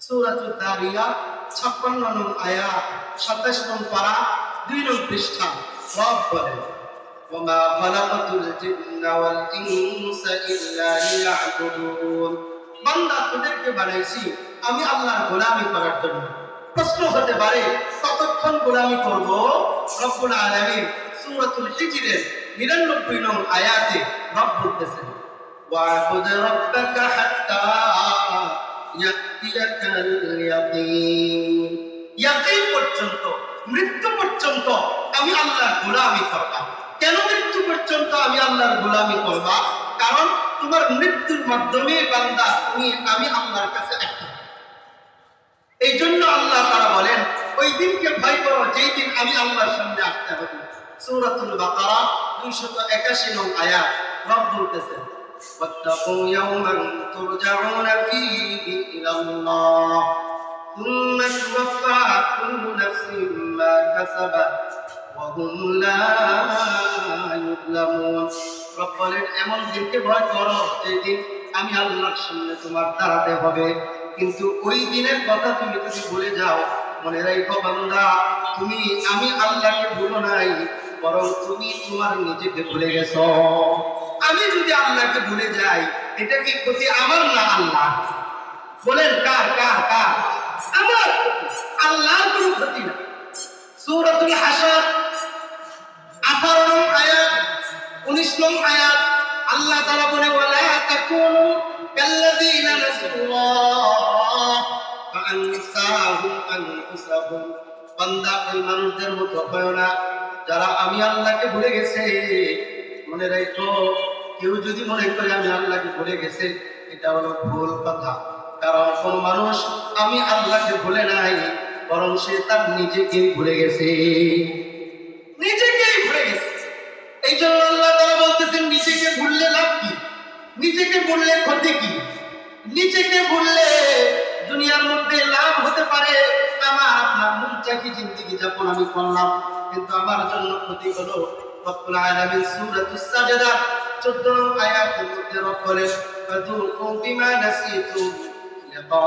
সূরাতুল দারিয়াত 56 নং আয়াত, 27 নং পারা, 2 নং পৃষ্ঠা। রব বলেন, ওয়ামা খালাকাতুল জিন্না ওয়াল ইনসা ইল্লা লিয়াবুদুন। বান্দা, তোদেরকে বানাইছি আমি আল্লাহর গোলামি করার জন্য। প্রশ্ন হতে পারে, কতক্ষণ গোলামি করব? রব্বুল আলামিন সূরাতুল হিজরের 99 নং আয়াতে রব বলতেছেন, ওয়া'বুদ রাব্বাকা হাত্তা ইয়াতিয়াকাল ইয়াকিন। ইয়াকিন পর্যন্ত, মৃত্যু পর্যন্ত আমি আল্লাহর গোলামি করবা। কেন মৃত্যু পর্যন্ত আমি আল্লাহর গোলামি করবা? কারণ তোমার মৃত্যুর মাধ্যমে বান্দা আমি আল্লাহর কাছে একটা। এই জন্য আল্লাহ তাআলা বলেন, ওই দিনকে ভয় করো যেই দিন আমি আল্লাহর সামনে আসতে হবে। সূরাতুল বাকারা 281 নং আয়াত রব বলতেছেন, ওয়াত্তাকু ইয়াওমান তুরজাউনা ফীহি ইলাল্লাহ সুম্মা তুওয়াফা কুল্লু নাফসিন মা কাসাবাত ওয়া হুম লা ইউযলামুন। রব বলেন, এমন দিনকে ভয় করো যেই দিন আমি আল্লাহর সামনে তোমার দাঁড়াতে হবে। কিন্তু ওই দিনের কথা তুমি যদি ভুলে যাও, মনে রাখো বান্দা, আমি আল্লাহকে ভুলো নাই, বরং তুমি তোমার নিজেকে ভুলে গেছো। আমি যদি আল্লাহকে ভুলে যাই, এটা কি ক্ষতি আমার না আল্লাহ? বলেন কার কার কার? আমার। আল্লাহর কোনো ক্ষতি না। সূরাতুল হাসর 18 নং আয়াত, 19 নং আয়াত আল্লাহ তাআলা বলে, ওয়ালা তাকুনু কাল্লাযীনা নাসুল্লাহ ফাআনসাহুম আনফুসাহুম। বান্দা, ওই মানুষদের মতো হয় না যারা আমি আল্লাহকে ভুলে গেছে। মনে রাখো, কেউ যদি মনে করে আমি আল্লাহকে ভুলে গেছে, এটা হলো ভুল কথা। কারণ কোন মানুষ আমি আল্লাহকে ভুলে নাই, বরং সে তার নিজেকেই ভুলে গেছে। নিজেকেই ভুলে গেছে। এই জন্য আল্লাহ তাআলা বলতেছেন, নিজেকে ভুললে লাভ কি? নিজেকে ভুললে ক্ষতি কি? নিজেকে ভুললে দুনিয়ার মধ্যে লাভ হতে পারে, আমার আপনার মুনতাকি জিন্দেগি যাপন আমি করলাম, কিন্তু আমার জন্য ক্ষতি হলো। রব্বুল আলামিন সূরাতুস সাজদা 14 নং আয়াতের মধ্যে রব বলেন, ফাযুকু বিমা নাসিতুম লিকাআ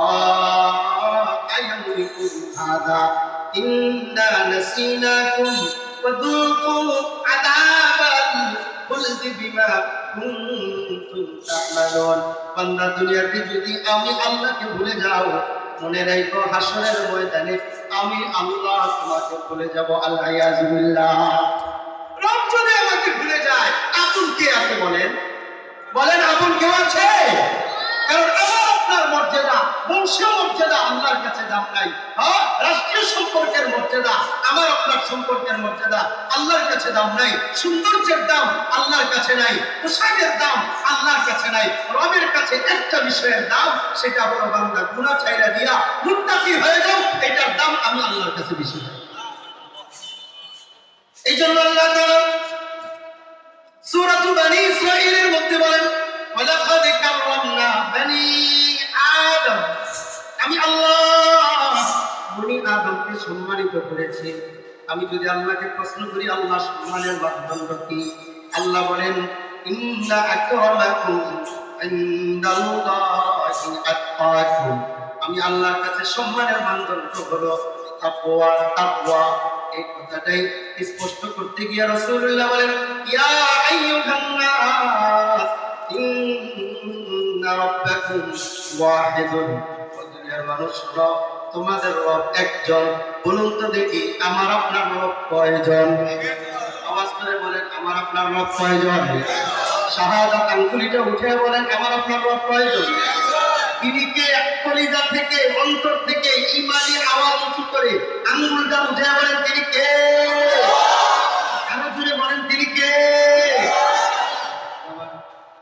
ইয়াউমিকুম হাযা ইন্না নাসিনাকুম ওয়াযুকু আযাবাল খুলদি বিমা কুনতুম তা'মালুন। বান্দা, দুনিয়াতে যদি আমি আল্লাহকে ভুলে যাও, মনে রাখো হাসরের ময়দানে আমি আল্লাহ তোমাকে ভুলে যাব। আল্লাহ ইয়াযু বিল্লাহ। রব যদি আমাকে ভুলে যায়, আপন কে আছে বলেন? বলেন, আপন কেউ আছে? কারণ আমার আপনার মর্যাদা, বংশীয় মর্যাদা আল্লাহর কাছে দাম নাই। হ্যাঁ, রাষ্ট্রীয় সম্পর্কের মর্যাদা, আমার আপনার সম্পর্কের মর্যাদা আল্লাহর কাছে দাম নাই। সৌন্দর্যের দাম আল্লাহর কাছে নাই, পোশাকের দাম আল্লাহর কাছে নাই। রবের কাছে একটা বিষয়ের দাম, সেটা হলো বান্দা গুনাহ ছাইরা দিয়া মুত্তাকি হয়ে যাও, এটার দাম আমি আল্লাহর কাছে বেশি। এই জন্য আল্লাহ তাআলা সূরাতুল বনী ইসরাঈলের মধ্যে বলেন, ওয়ালাকাদ কাররামনা বনী আদম। আমি আল্লাহ বনী আদমকে সম্মানিত করেছি। আমি যদি আল্লাহকে প্রশ্ন করি, আল্লাহ সম্মানের মানদণ্ড কি? আল্লাহ বলেন, ইন্না আকরামাকুম ইনদাল্লাহি আতকাকুম। আমি আল্লাহর কাছে সম্মানের মানদণ্ড হলো তাকওয়া। তাকওয়া এই কথাটাই স্পষ্ট করতে গিয়ে রাসূলুল্লাহ বলেন, ইয়া আইয়ুহান নাস ইন্না রাব্বাকুম ওয়াহিদুন। দুনিয়ার মানুষ হলো, তোমাদের রব একজন। বলুন তো দেখি, আমার আপনার রব কয়জন? আওয়াজ করে বলেন, আমার আপনার রব কয়জন? শাহাদাত আঙ্গুলিটা উঠে বলেন, আমার আপনার রব কয়জন? তিনি কে? কলিজা থেকে, অন্তর থেকে ঈমানি আওয়াজ উঁচু করে আঙ্গুলটা উঠে বলেন, তিনি কে? আরো জোরে বলেন, তিনি কে?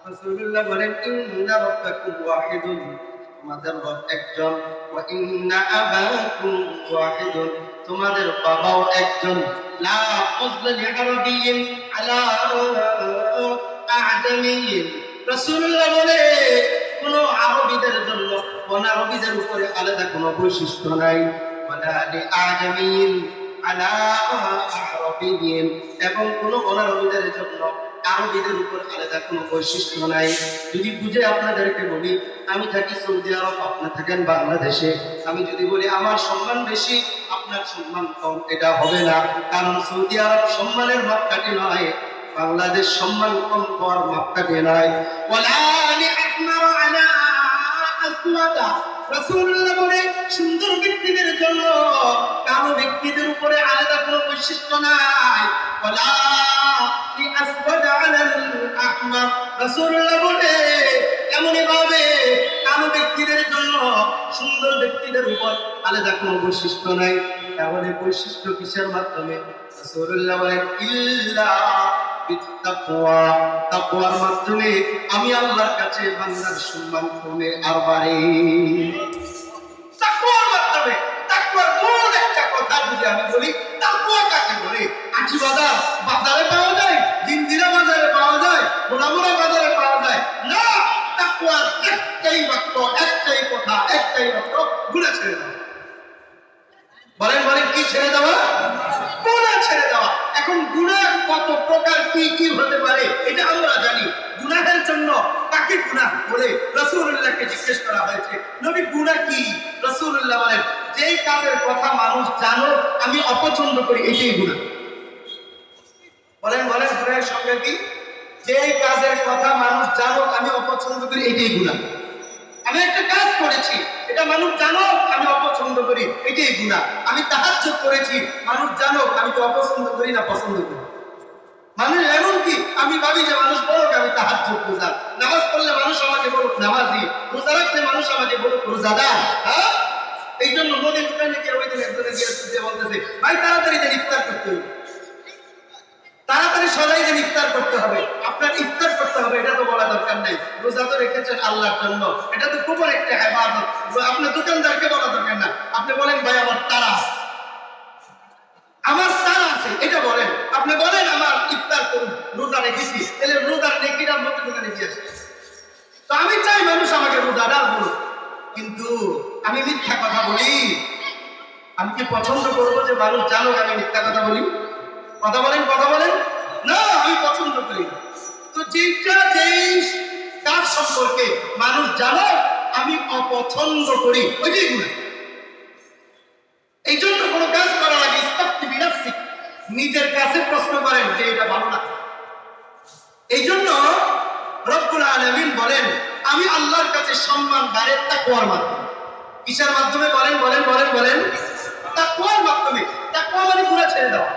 রাসূলুল্লাহ বলেন, ইন্না রাব্বাকুম ওয়াহিদুন। তোমাদের রব একজন। ওয়া ইন্না আবাকুম ওয়াহিদুন। তোমাদের বাবাও একজন। লা ফাযলা লিআরাবিয়্যিন আলা আ'জামিয়্যিন। রাসূলুল্লাহ বলে, কোন আরবীদের জন্য অনারবীদের উপরে আলাদা কোনো বৈশিষ্ট্য নাই। ওয়ালা লিআ'জামিয়্যিন আলা আ'রাবিয়্যিন। এবং কোন অনারবীদের জন্য আরবিদের উপর আলাদা কোনো বৈশিষ্ট্য নাই। যদি বুঝে আপনাদেরকে বলি, আমি থাকি সৌদি আরব, আপনি থাকেন বাংলাদেশে, আমি যদি বলি আমার সম্মান বেশি আপনার সম্মান কম, এটা হবে না। কারণ সৌদি আরব সম্মানের মাপকাঠি নয়, বাংলাদেশ সম্মান কম হওয়ার মাপকাঠি নয়। রাসূলুল্লাহ বলে সুন্দর ব্যক্তিদের জন্য কালো ব্যক্তিদের উপরে আলাদা কোনো বৈশিষ্ট্য নাই। রাসূলুল্লাহ বলে এমনই ভাবে কালো ব্যক্তিদের জন্য সুন্দর ব্যক্তিদের উপর আলাদা কোনো বৈশিষ্ট্য নাই। তাহলে বৈশিষ্ট্য কিসের মাধ্যমে? রাসূলুল্লাহ বলেন ইল্লা বিত্তাকওয়া, তাকওয়ার মাধ্যমে আমি আল্লাহর কাছে বান্দার সম্মান কমে আর বাড়ে। তাকওয়ার মাধ্যমে, তাকওয়ার মূল একটা কথা যদি আমি বলি, তাকওয়া কাকে বলে? আটি বাজার বাজারে পাওয়া যায়, জিন্দিরা বাজারে পাওয়া যায়, মোড়ামোড়া বাজারে পাওয়া যায় না। তাকওয়ার একটাই বাক্য, একটাই কথা, একটাই বাক্য, গুনাহ ছেড়ে দেওয়া। বলেন বলেন, কি ছেড়ে দেওয়া? গুনাহ ছেড়ে দেওয়া। এখন গুনাহ কত প্রকার, কি কি হতে পারে এটা আমরা জানি। গুনাহের জন্য কাকে গুনাহ বলে রাসূলুল্লাহকে জিজ্ঞেস করা হয়েছে, নবী গুনাহ কি? রাসূলুল্লাহ বলেন, যেই কাজের কথা মানুষ জানো আমি অপছন্দ করি, এটাই গুনাহ। বলেন বলেন, গুনাহের সঙ্গে কি? যেই কাজের কথা মানুষ জানো আমি অপছন্দ করি, এটাই গুনাহ। আমি একটা কাজ করেছি, এটা মানুষ জানো আমি অপছন্দ করি, এটাই গুনাহ। আমি তাহাজ্জুদ করেছি, মানুষ জানো আমি তো অপছন্দ করি না, পছন্দ করি। মানুষ এমন কি, আমি ভাবি যে মানুষ বলুক আমি তাহাজ্জুদ রোজা, নামাজ পড়লে মানুষ আমাকে বলুক নামাজি, রোজা রাখলে মানুষ আমাকে বলুক রোজাদার। হ্যাঁ, এই জন্য নদীর দোকানে গিয়ে ওই দিন একজনে গিয়ে বলতেছে, ভাই তাড়াতাড়ি যেন ইফতার করতে হবে, তাড়াতাড়ি সবাই যেন ইফতার করতে হবে। আপনার ইফতার করতে হবে এটা তো বলা দরকার নাই, রোজা তো রেখেছেন আল্লাহর জন্য, এটা তো খুব একটা ইবাদত। আপনার দোকানদারকে বলা দরকার না, আপনি বলেন ভাই আমার তাড়া, আমার তাড়া আছে, এটা বলেন। আপনি বলেন আমার ইফতার করুন, রোজা রেখেছি, তাহলে রোজার নেকিটা মধ্যে দোকানে দিয়ে আসে। তো আমি চাই মানুষ আমাকে রোজাদার বলুক, কিন্তু আমি মিথ্যা কথা বলি, আমি কি পছন্দ করবো যে মানুষ জানুক আমি মিথ্যা কথা বলি? কথা বলেন, কথা বলেন না, আমি পছন্দ করি। তো যেটা যেই কাজ সম্পর্কে মানুষ জানো আমি অপছন্দ করি, ওইটাই গুনাহ। এই জন্য কোনো কাজ করার আগে ইস্তাফতি বিনাফসিক, নিজের কাছে প্রশ্ন করেন যে এটা ভালো না। এই জন্য রব্বুল আলামিন বলেন আমি আল্লাহর কাছে সম্মান বাড়ে তাকওয়ার মাধ্যমে। কিসের মাধ্যমে? বলেন বলেন বলেন বলেন, তাকওয়ার মাধ্যমে। তাকওয়া মানে গুনাহ ছেড়ে দেওয়া।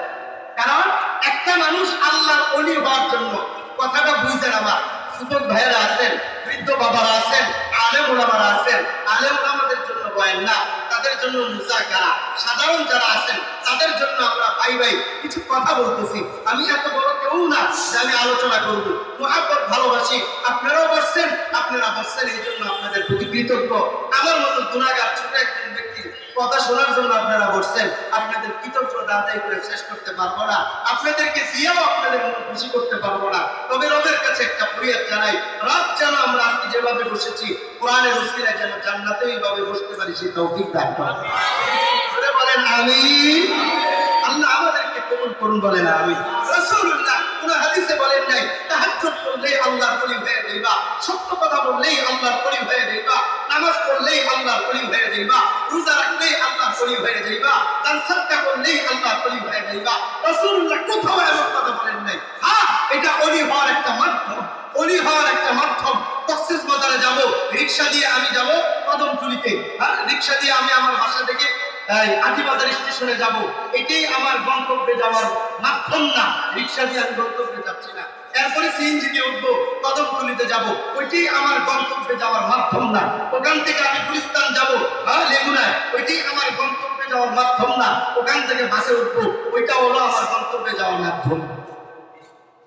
কারণ একটা মানুষ আল্লাহর ওলি হওয়ার জন্য, কথাটা বুঝছেন আমার যুবক ভাইয়েরা আছেন, বৃদ্ধ বাবারা আছেন, আলেম ওলামারা আছেন, আলেম ওলামাদের জন্য বয়ান না, তাদের জন্য মুযাকারা, সাধারণ যারা আছেন তাদের জন্য আমরা ভাই ভাই কিছু কথা বলতেছি। আমি এত বড় কেউ না যে আমি আলোচনা করব, মুহাব্বত ভালোবাসি, আপনারাও বসছেন, আপনারা বসছেন, এই জন্য আপনাদের প্রতি কৃতজ্ঞ। আমার মতো গুনাহগার ছোট একজন ব্যক্তির কথা শোনার জন্য আপনারা বসছেন, আপনাদের কৃতজ্ঞতা আদায় করে শেষ করতে পারবো না, আপনাদেরকে দিয়েও আপনাদের মন খুশি করতে পারবো না। তবে রবের কাছে একটা ফরিয়াদ জানাই, রব যেন আমরা আজকে যেভাবে বসেছি কোরআনের উসিলায় যেন জান্নাতে এইভাবে বসতে পারি, সেই তৌফিক দান করেন। বলেন আমিন। আল্লাহ আমাদেরকে কবুল করুন, বলেন আমিন। রাসূলুল্লাহ কোন হাদিসে বলেন নাই তাহাজ্জুদ করলেই আল্লাহর ওলি হয়ে যাইবা, সত্য কথা বললেই আল্লাহর ওলি হয়ে যাইবা, নামাজ পড়লেই আল্লাহর ওলি হয়ে যাইবা, রোজা রাখলেই আল্লাহর ওলি হয়ে যাইবা, দান সাদকা করলেই আল্লাহর ওলি হয়ে যাইবা। রাসূলুল্লাহ কোথাও এমন কথা বলেন নাই। হ্যাঁ, এটা ওলি হওয়ার একটা মাধ্যম, ওলি হওয়ার একটা মাধ্যম। কক্সেস বাজারে যাব, রিকশা দিয়ে আমি যাব কদমতলিতে, হ্যাঁ, রিকশা দিয়ে আমি আমার বাসা থেকে আটিবাজার স্টেশনে যাব, এটাই আমার গন্তব্যে যাওয়ার মাধ্যম না। রিকশা দিয়ে আমি গন্তব্যে যাচ্ছি না। এরপরে সিএনজি দিয়ে উঠবো, কদমতলিতে যাব, ওইটাই আমার গন্তব্যে যাওয়ার মাধ্যম না। ওখান থেকে আমি গুলিস্তান যাব, লেগুনায়, ওইটাই আমার গন্তব্যে যাওয়ার মাধ্যম না। ওখান থেকে বাসে উঠবো, ওইটা হলো আমার গন্তব্যে যাওয়ার মাধ্যম।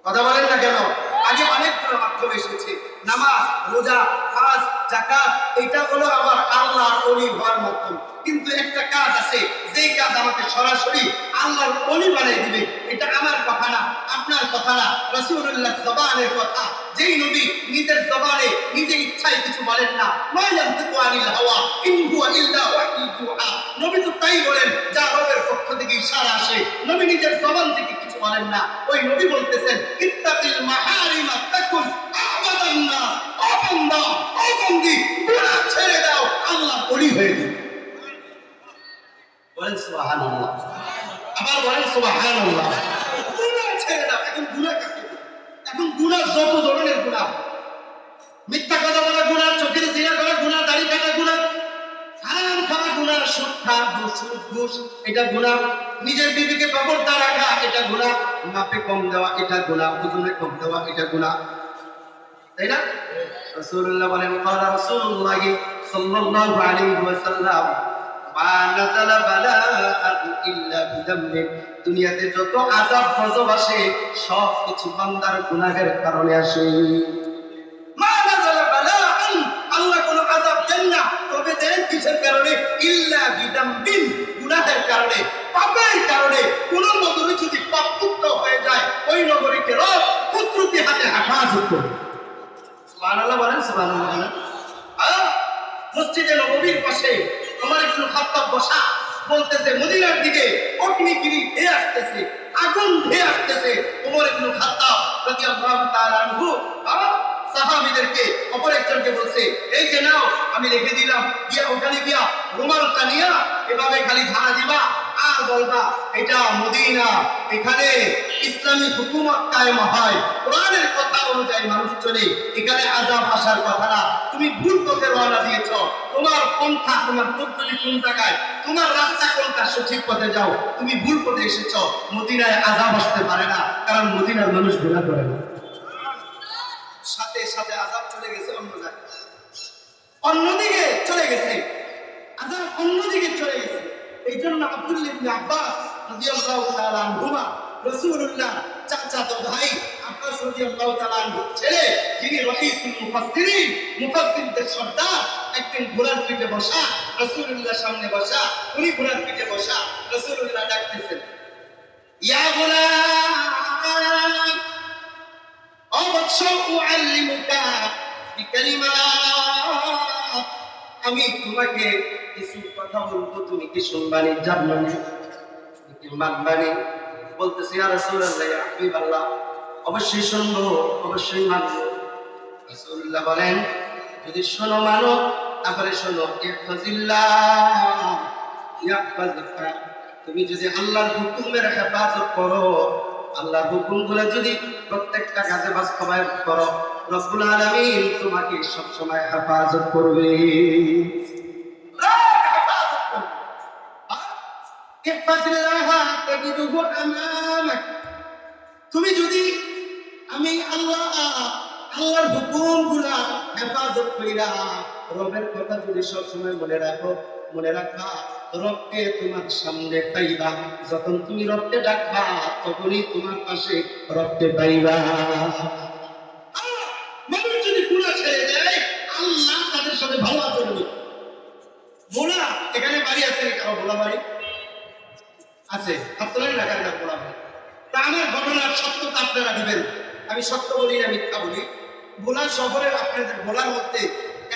কথা বলেন না কেন? আগে অনেকগুলো মাধ্যম এসেছে, নামাজ, রোজা, হজ, যাকাত, এটা হলো আমার আল্লাহর ওলি হওয়ার মাধ্যম। কিন্তু একটা কাজ আছে, যেই কাজ আমাকে সরাসরি আল্লাহর ওলি বানিয়ে দিবে, এটা আমার কথা না, আপনার কথা না, রাসূলুল্লাহ জবানের কথা। যেই নবী নিজের জবানে নিজের ইচ্ছায় কিছু বলেন না, মা ইয়ানতিকু আনিল হাওয়া ইন হুয়া ইল্লা ওয়াহয়ুন ইউহা, নবী তো তাই বলেন যা রবের পক্ষ থেকে ইশারা আসে। নবী নিজের জবান থেকে কিছু কিছু বলেন না। ওই নবী বলতেছেন ইত্তাকিল মাহারিমা তাকুন আবাদান নাস, ও বান্দা ও বান্দি গুনাহ ছেড়ে দাও, আল্লাহ ওলি হয়ে যাবে। বলেন সুবহানাল্লাহ, আবার বলেন সুবহানাল্লাহ। গুনাহ ছেড়ে দাও। এখন গুনাহ কাকে বলে? এখন গুনাহ যত ধরনের গুনাহ, মিথ্যা কথা বলা গুনাহ, চোখের জিনা করা গুনাহ, দাড়ি কাটা গুনাহ, হারাম খাওয়া গুনাহ, সুদ খাওয়া, ঘুষ এটা গুনাহ, নিজের বিবিকে বেপরদা রাখা এটা গুনাহ, মাপে কম দেওয়া এটা গুনাহ, ওজনে কম দেওয়া এটা গুনাহ, তাই না? রাসূলুল্লাহ বলেন ক্বালা রাসূলুল্লাহ সাল্লাল্লাহু আলাইহি ওয়াসাল্লাম মা নাযালা বালাআন ইল্লা বিযামবি, দুনিয়াতে যত আযাব গজব আসে সব কিছু বান্দার গুনাহের কারণে আসে। মা নাযালা বালাআন, আল্লাহ কোন আযাব দেন না, তবে দেন কিসের কারণে? ইল্লা বিযামবিন, গুনাহের কারণে, পাপের কারণে। কোন নগরী যদি পাপমুক্ত হয়ে যায় ওই নগরীকে রব কুদরতি হাতে হেফাজত করে। সুবহানাল্লাহ বলেন, সুবহানাল্লাহ বলেন। মসজিদে নববীর পাশে ওমর ইবনে খাত্তাব বসা, বলতেছে মদিনার দিকে অগ্নিগিরি ধেয়ে আসতেছে, আগুন ধেয়ে আসতেছে। ওমর ইবনে খাত্তাব রাদিয়াল্লাহু তাআলা আনহু সাহাবীদেরকে অপর একজনকে বলছে, এই যে নাও আমি লিখে দিলাম, গিয়া ওখানে গিয়া রুমালটা নিয়া এভাবে খালি ঝাড়া দিবা আর বলবা এটা মদিনা, এখানে ইসলামী হুকুমত কায়েম হয়, কোরআনের কথা অনুযায়ী মানুষ চলে, এখানে আযাব আসার কথা না। তুমি ভুল পথে রওনা দিয়েছ, তোমার পন্থা, তোমার পদ্ধতি কোন জায়গায়, তোমার রাস্তা কোনটা, সঠিক পথে যাও। তুমি ভুল পথে এসেছ, মদিনায় আযাব আসতে পারে না, কারণ মদিনার মানুষ গুনাহ করে না। সাথে সাথে আযাব চলে গেছে অন্য জায়গায়, অন্যদিকে চলে গেছে, আযাব অন্যদিকে চলে গেছে। এই জন্য আব্দুল্লাহ ইবনে আব্বাস রাদিয়াল্লাহু তাআলা আনহুমা, রাসূলুল্লাহ চাচাতো ভাই আব্বাস রাদিয়াল্লাহু তাআলা আনহু ছেলে, যিনি রাইসুল মুফাসসিরিন, মুফাসসিরদের সর্দার, একদিন ঘোড়ার পিঠে বসা, রাসূলুল্লাহর সামনে বসা, উনি ঘোড়ার পিঠে বসা, রাসূলুল্লাহ ডাকতেছেন, ইয়া গোলাম আমি তোমাকে কিছু কথা বলবো, তুমি কি শুনবানি, জানবানি, কি মানবানি? বলতেছি ইয়া রাসূলুল্লাহ, ইয়া হাবিবাল্লাহ, অবশ্যই শুনবো, অবশ্যই মানবো। রাসূলুল্লাহ বলেন, যদি শোনো মানো, তাহলে শোনো, ইহফাজিল্লাহ ইয়াহফাজুকা, তুমি যদি আল্লাহর হুকুমের হেফাজত করো, আল্লাহর হুকুমগুলো যদি প্রত্যেকটা কাজে বাস্তবায়ন করো, রব্বুল আলামিন তোমাকে সব সময় হেফাজত করবে। তুমি যদি আমি আল্লাহর হুকুমগুলা হেফাজত কইরা রবের কথা যদি সব সময় মনে রাখো, মনে রাখবা রবকে তোমার সামনে পাইবা, যখন তুমি রবকে ডাকবা তখনই তোমার পাশে রবকে পাইবা। মানুষ যদি গুনাহ ছেড়ে দেয়, আল্লাহ তাদের সাথে ভালো আচরণ করবে। ভোলা এখানে বাড়ি আছে, কারো ভোলা বাড়ি আছে, আপনারা ঢাকার না ভোলা বাড়ি। তা আমার ঘটনার সত্যতা আপনারা দিবেন, আমি সত্য বলি না মিথ্যা বলি। ভোলা শহরের আপনাদের ভোলার মধ্যে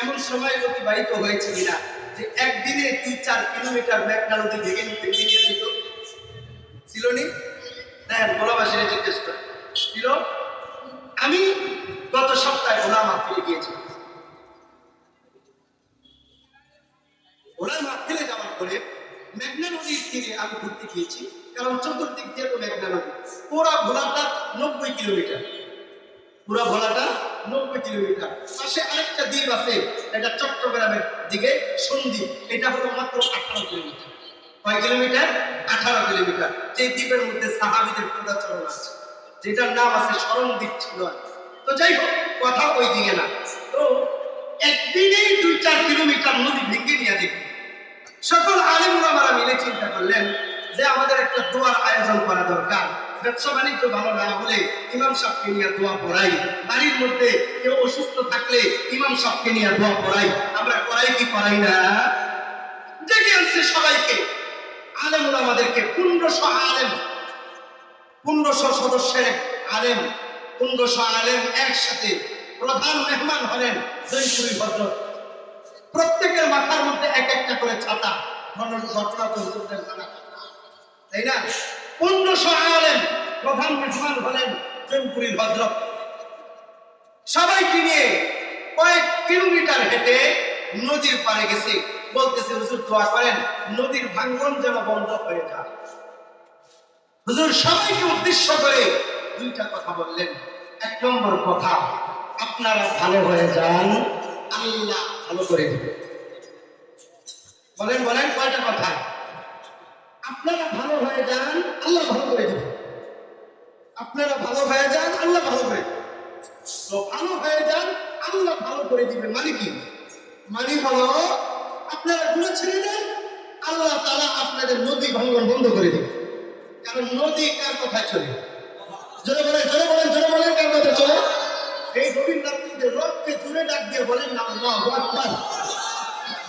এমন সময় অতিবাহিত হয়েছে কিনা যে একদিনে 2-4 কিলোমিটার মেঘনা নদী ভেঙে নিয়ে যেত? ছিল নি? দেখেন ভোলাবাসীরা জিজ্ঞেস করে ছিল। আমি গত সপ্তাহে ভোলা মাহফিলে গিয়েছি। ভোলার মাহফিলে যাওয়ার পরে মেঘনা নদীর তীরে আমি ঘুরতে গিয়েছি, কারণ চতুর্দিক দিয়ে তো মেঘনা নদী। পুরা ভোলাটা 90 কিলোমিটার, পুরা ভোলাটা 90 কিলোমিটার। পাশে আরেকটা দ্বীপ আছে, এটা চট্টগ্রামের দিকে সন্দ্বীপ, এটা হলো মাত্র 18 কিলোমিটার। কয় কিলোমিটার? 18 কিলোমিটার। যে দ্বীপের মধ্যে সাহাবীদের পদাচরণ আছে, যেটার নাম আছে স্মরণদ্বীপ ছিল। তো যাই হোক, কথা ওই দিকে না। তো একদিনেই 2-4 কিলোমিটার নদী ভেঙে নিয়ে দেখি। সকল আলেম ওলামারা মিলে চিন্তা করলেন যে আমাদের একটা দোয়ার আয়োজন করা দরকার। ব্যবসা বাণিজ্য ভালো না হলে ইমাম সাহেবকে নিয়ে দোয়া পড়াই, বাড়ির মধ্যে কেউ অসুস্থ থাকলে ইমাম সাহেবকে নিয়ে দোয়া পড়াই। আমরা করাই কি করাই না? ডেকে আনছে সবাইকে, আলেম ওলামাদেরকে, 1500 আলেম, 1500 সদস্যের আলেম, 1500 আলেম একসাথে। প্রধান মেহমান হলেন জৈনপুরী হযরত। প্রত্যেকের মাথার মধ্যে এক একটা করে ছাতা, ঘটনা তো হুজুরদের জানা, তাই না? 1500 আলেম প্রধান মেহমান হলেন জৈনপুরীর হযরত। সবাইকে নিয়ে কয়েক কিলোমিটার হেঁটে নদীর পাড়ে গেছে, বলতেছে হুজুর দোয়া করেন নদীর ভাঙ্গন যেন বন্ধ হয়ে যায়। হুজুর সবাইকে উদ্দেশ্য করে দুইটা কথা বললেন। এক নম্বর কথা, আপনারা ভালো হয়ে যান, আল্লাহ ভালো করে দিবে। বলেন বলেন কয়টা কথা? আপনারা ভালো হয়ে যান, আল্লাহ ভালো করে দিবে। আপনারা ভালো হয়ে যান, আল্লাহ ভালো করে দিবে। তো ভালো হয়ে যান, আল্লাহ ভালো করে দিবে মানে কি? মানে হলো আপনারা গুনাহ ছেড়ে দেন, আল্লাহ তাআলা আপনাদের নদী ভাঙ্গন বন্ধ করে দিবে। কারণ নদী কার কথা চলে? জোরে বলেন জোরে বলেন জোরে বলেন, কার কথা চলে? এই গভীর রাত্রিতে রবকে জোরে ডাক দিয়ে বলেন না আল্লাহু আকবার।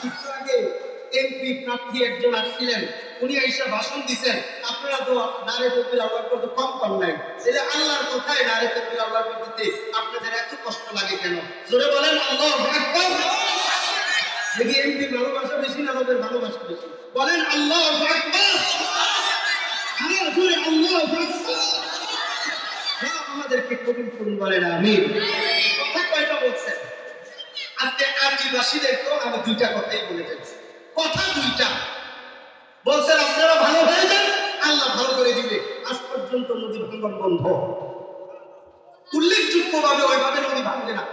একটু আগে এমপি প্রার্থী একজন আসছিলেন, উনি এসে ভাষণ দিচ্ছেন, আপনারা তো নারে তাকবীর আল্লাহু আকবার তো কম কম নাই, এই যে আল্লাহর কথায় নারে তাকবীর আল্লাহু আকবার দিতে আপনাদের এত কষ্ট লাগে কেন? জোরে বলেন আল্লাহু আকবার। দেখি এমপি ভালোবাসা বেশি না আমাদের ভালোবাসা বেশি? বলেন আল্লাহু আকবার। আর জোরে আল্লাহু আকবার। আমাদেরকে কবুল করুন, বলেন আমিন। কথা কয়টা বলছেন? আজকে আদিবাসীদেরকেও আমি দুইটা কথাই বলে যাচ্ছি, কথা দুইটা বলছেন। আপনারা ভালো হয়ে যান, আল্লাহ ভালো করে দিবে। আজ পর্যন্ত নদী ভাঙ্গন বন্ধ। উল্লেখযোগ্য ভাবে ওইভাবে নদী ভাঙবে না।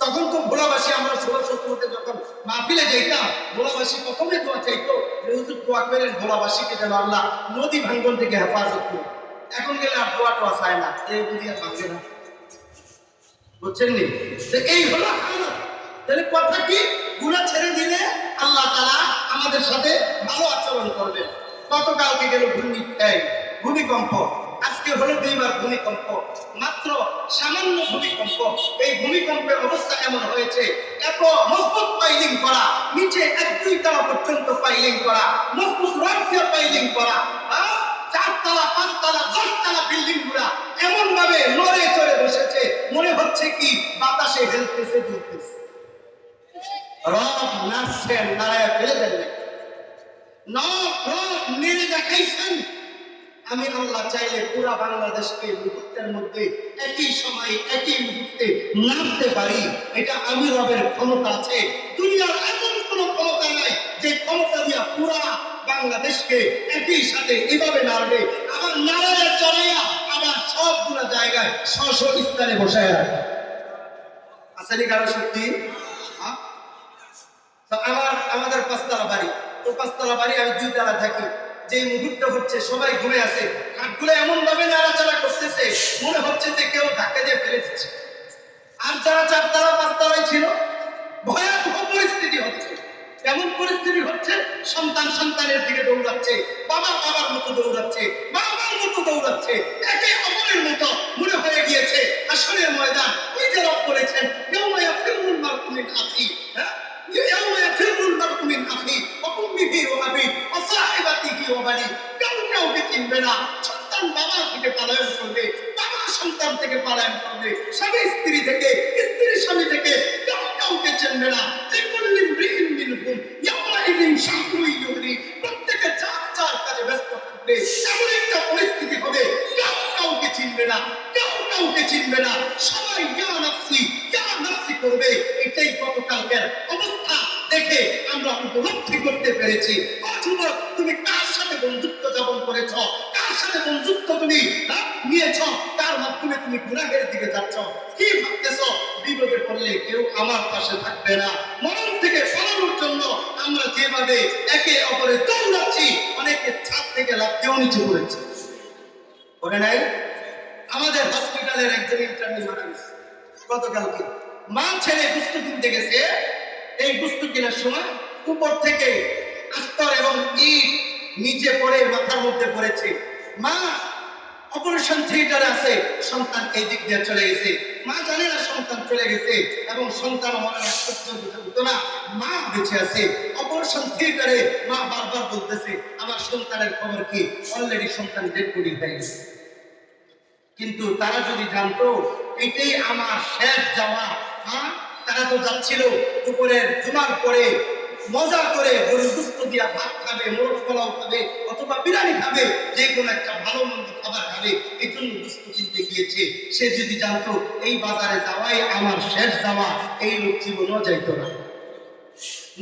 তখন তো ভোলাবাসী, আমরা 16-17-তে যখন মাহফিলে যাইতাম, ভোলাবাসী প্রথমে দোয়া চাইতো যে হুজুর দোয়া করেন ভোলাবাসীকে যেন আল্লাহ নদী ভাঙ্গন থেকে হেফাজত করে। এখন গেলে আর দোয়া টোয়া চায় না, এই নদী আর ভাঙবে না। বুঝছেন নি? এই হলো হালত। তাহলে কথা কি? গুনাহ ছেড়ে দিলে আল্লাহ তাআলা আমাদের সাথে ভালো আচরণ করবেন। গতকালকে গেল ভূমিকম্প, আজকে হলো দুইবার ভূমিকম্প, মাত্র সামান্য ভূমিকম্প। এই ভূমিকম্পের অবস্থা এমন হয়েছে, এত মজবুত পাইলিং করা, নিচে 1-2 তলা পর্যন্ত পাইলিং করা, মজবুত রড দিয়ে পাইলিং করা, 4 তলা 5 তলা 10 তলা বিল্ডিং গুলা এমন ভাবে নড়ে চড়ে বসেছে, মনে হচ্ছে কি বাতাসে হেলতেছে দুলতেছে। রব নাচছেন, নারায় ফেলে দেন, রব নেড়ে দেখাইছেন। আমি আল্লাহ চাইলে পুরা বাংলাদেশকে মুহূর্তের মধ্যে একই সময় একই মুহূর্তে নাড়তে পারি। এটা আমি রবের ক্ষমতা আছে। দুনিয়ার এমন কোন ক্ষমতা নাই যে ক্ষমতা দিয়া পুরা বাংলাদেশকে একই সাথে এভাবে নাড়বে, আবার নাড়াইয়া চড়াইয়া আবার সবগুলা জায়গায় স্ব স্থানে বসায় রাখবে। আসেনি কারো শক্তি? আমাদের 5 তলা বাড়ি, তো 5 তলা বাড়ি, আমি 2 তলা থাকি। যে মুহূর্ত হচ্ছে সবাই ঘুরে আছে, কাঠগুলো এমন ভাবে নাড়াচাড়া করতেছে মনে হচ্ছে যে কেউ ধাক্কা দিয়ে ফেলে দিচ্ছে। আর যারা 4 তলা 5 তলায় ছিল, ভয়াবহ পরিস্থিতি হচ্ছে। এমন পরিস্থিতি হচ্ছে সন্তান সন্তানের দিকে দৌড়াচ্ছে, বাবা বাবার মতো দৌড়াচ্ছে, বাবার মতো দৌড়াচ্ছে, একে অপরের মতো মনে হয়ে গিয়েছে আসলের ময়দান। ওই যে রব বলেছেন ইয়াউমা ইয়াফিরুল মারউ মিন আখি, ইয়াউমা ইয়াফিরুল মারউ মিন আখি ওয়া উম্মিহি ওয়া আবি ওয়া সাহিবাতিহি ওয়া বানি। কেউ কাউকে চিনবে না। সন্তান বাবা থেকে পলায়ন করবে, বাবা সন্তান থেকে পলায়ন করবে, স্বামী স্ত্রী থেকে, স্ত্রী স্বামী থেকে, কেউ কাউকে চিনবে না। প্রত্যেকে যার যার কাজে ব্যস্ত থাকবে, এমন একটা পরিস্থিতি হবে কেউ কাউকে চিনবে না, কেউ কাউকে চিনবে না, সবাই ইয়া নাফসি করবে। এটাই গতকালকের অবস্থা দেখে আমরা উপলব্ধি করতে পেরেছি। অযুবক, তুমি কার সাথে বন্ধুত্ব যাপন করেছ, কার সাথে বন্ধুত্ব তুমি নিয়েছ, কার মাধ্যমে তুমি গুনাহের দিকে যাচ্ছ, কি ভাবতেছ বিপদে পড়লে কেউ আমার পাশে থাকবে না। মরণ থেকে পালানোর জন্য আমরা যেভাবে একে অপরে দৌড়াচ্ছি, অনেকে ছাদ থেকে লাফ দিয়েও নিচে পড়েছে, করে নাই? আমাদের হসপিটালের একজন ইন্টার্নি মারা গেছে গতকালকে। মা ছেলে গুস্তু কিনতে গেছে, এই গুস্তু কেনার সময় উপর থেকে আস্তর এবং ইট নিচে পড়ে মাথার মধ্যে পড়েছে। মা অপারেশন থিয়েটারে আছে, সন্তান এই দিক দিয়ে চলে গেছে। মা জানে না সন্তান চলে গেছে এবং সন্তান মনে হতো না মা বেঁচে আছে। অপারেশন থিয়েটারে মা বারবার বলতেছে আমার সন্তানের খবর কি, অলরেডি সন্তান ডেড বডি হয়ে গেছে। কিন্তু তারা যদি জানতো এটাই আমার শেষ যাওয়া, তারা তো যাচ্ছিল দুপুরের জুমার পরে মজা করে গরুর গোশত দিয়া ভাত খাবে, মোরগ পোলাও খাবে অথবা বিরিয়ানি খাবে, যে কোনো একটা ভালো মন্দ খাবার খাবে, এই জন্য গোশত কিনতে গিয়েছে। সে যদি জানতো এই বাজারে যাওয়াই আমার শেষ যাওয়া, এই লোক জীবনও যাইতো না,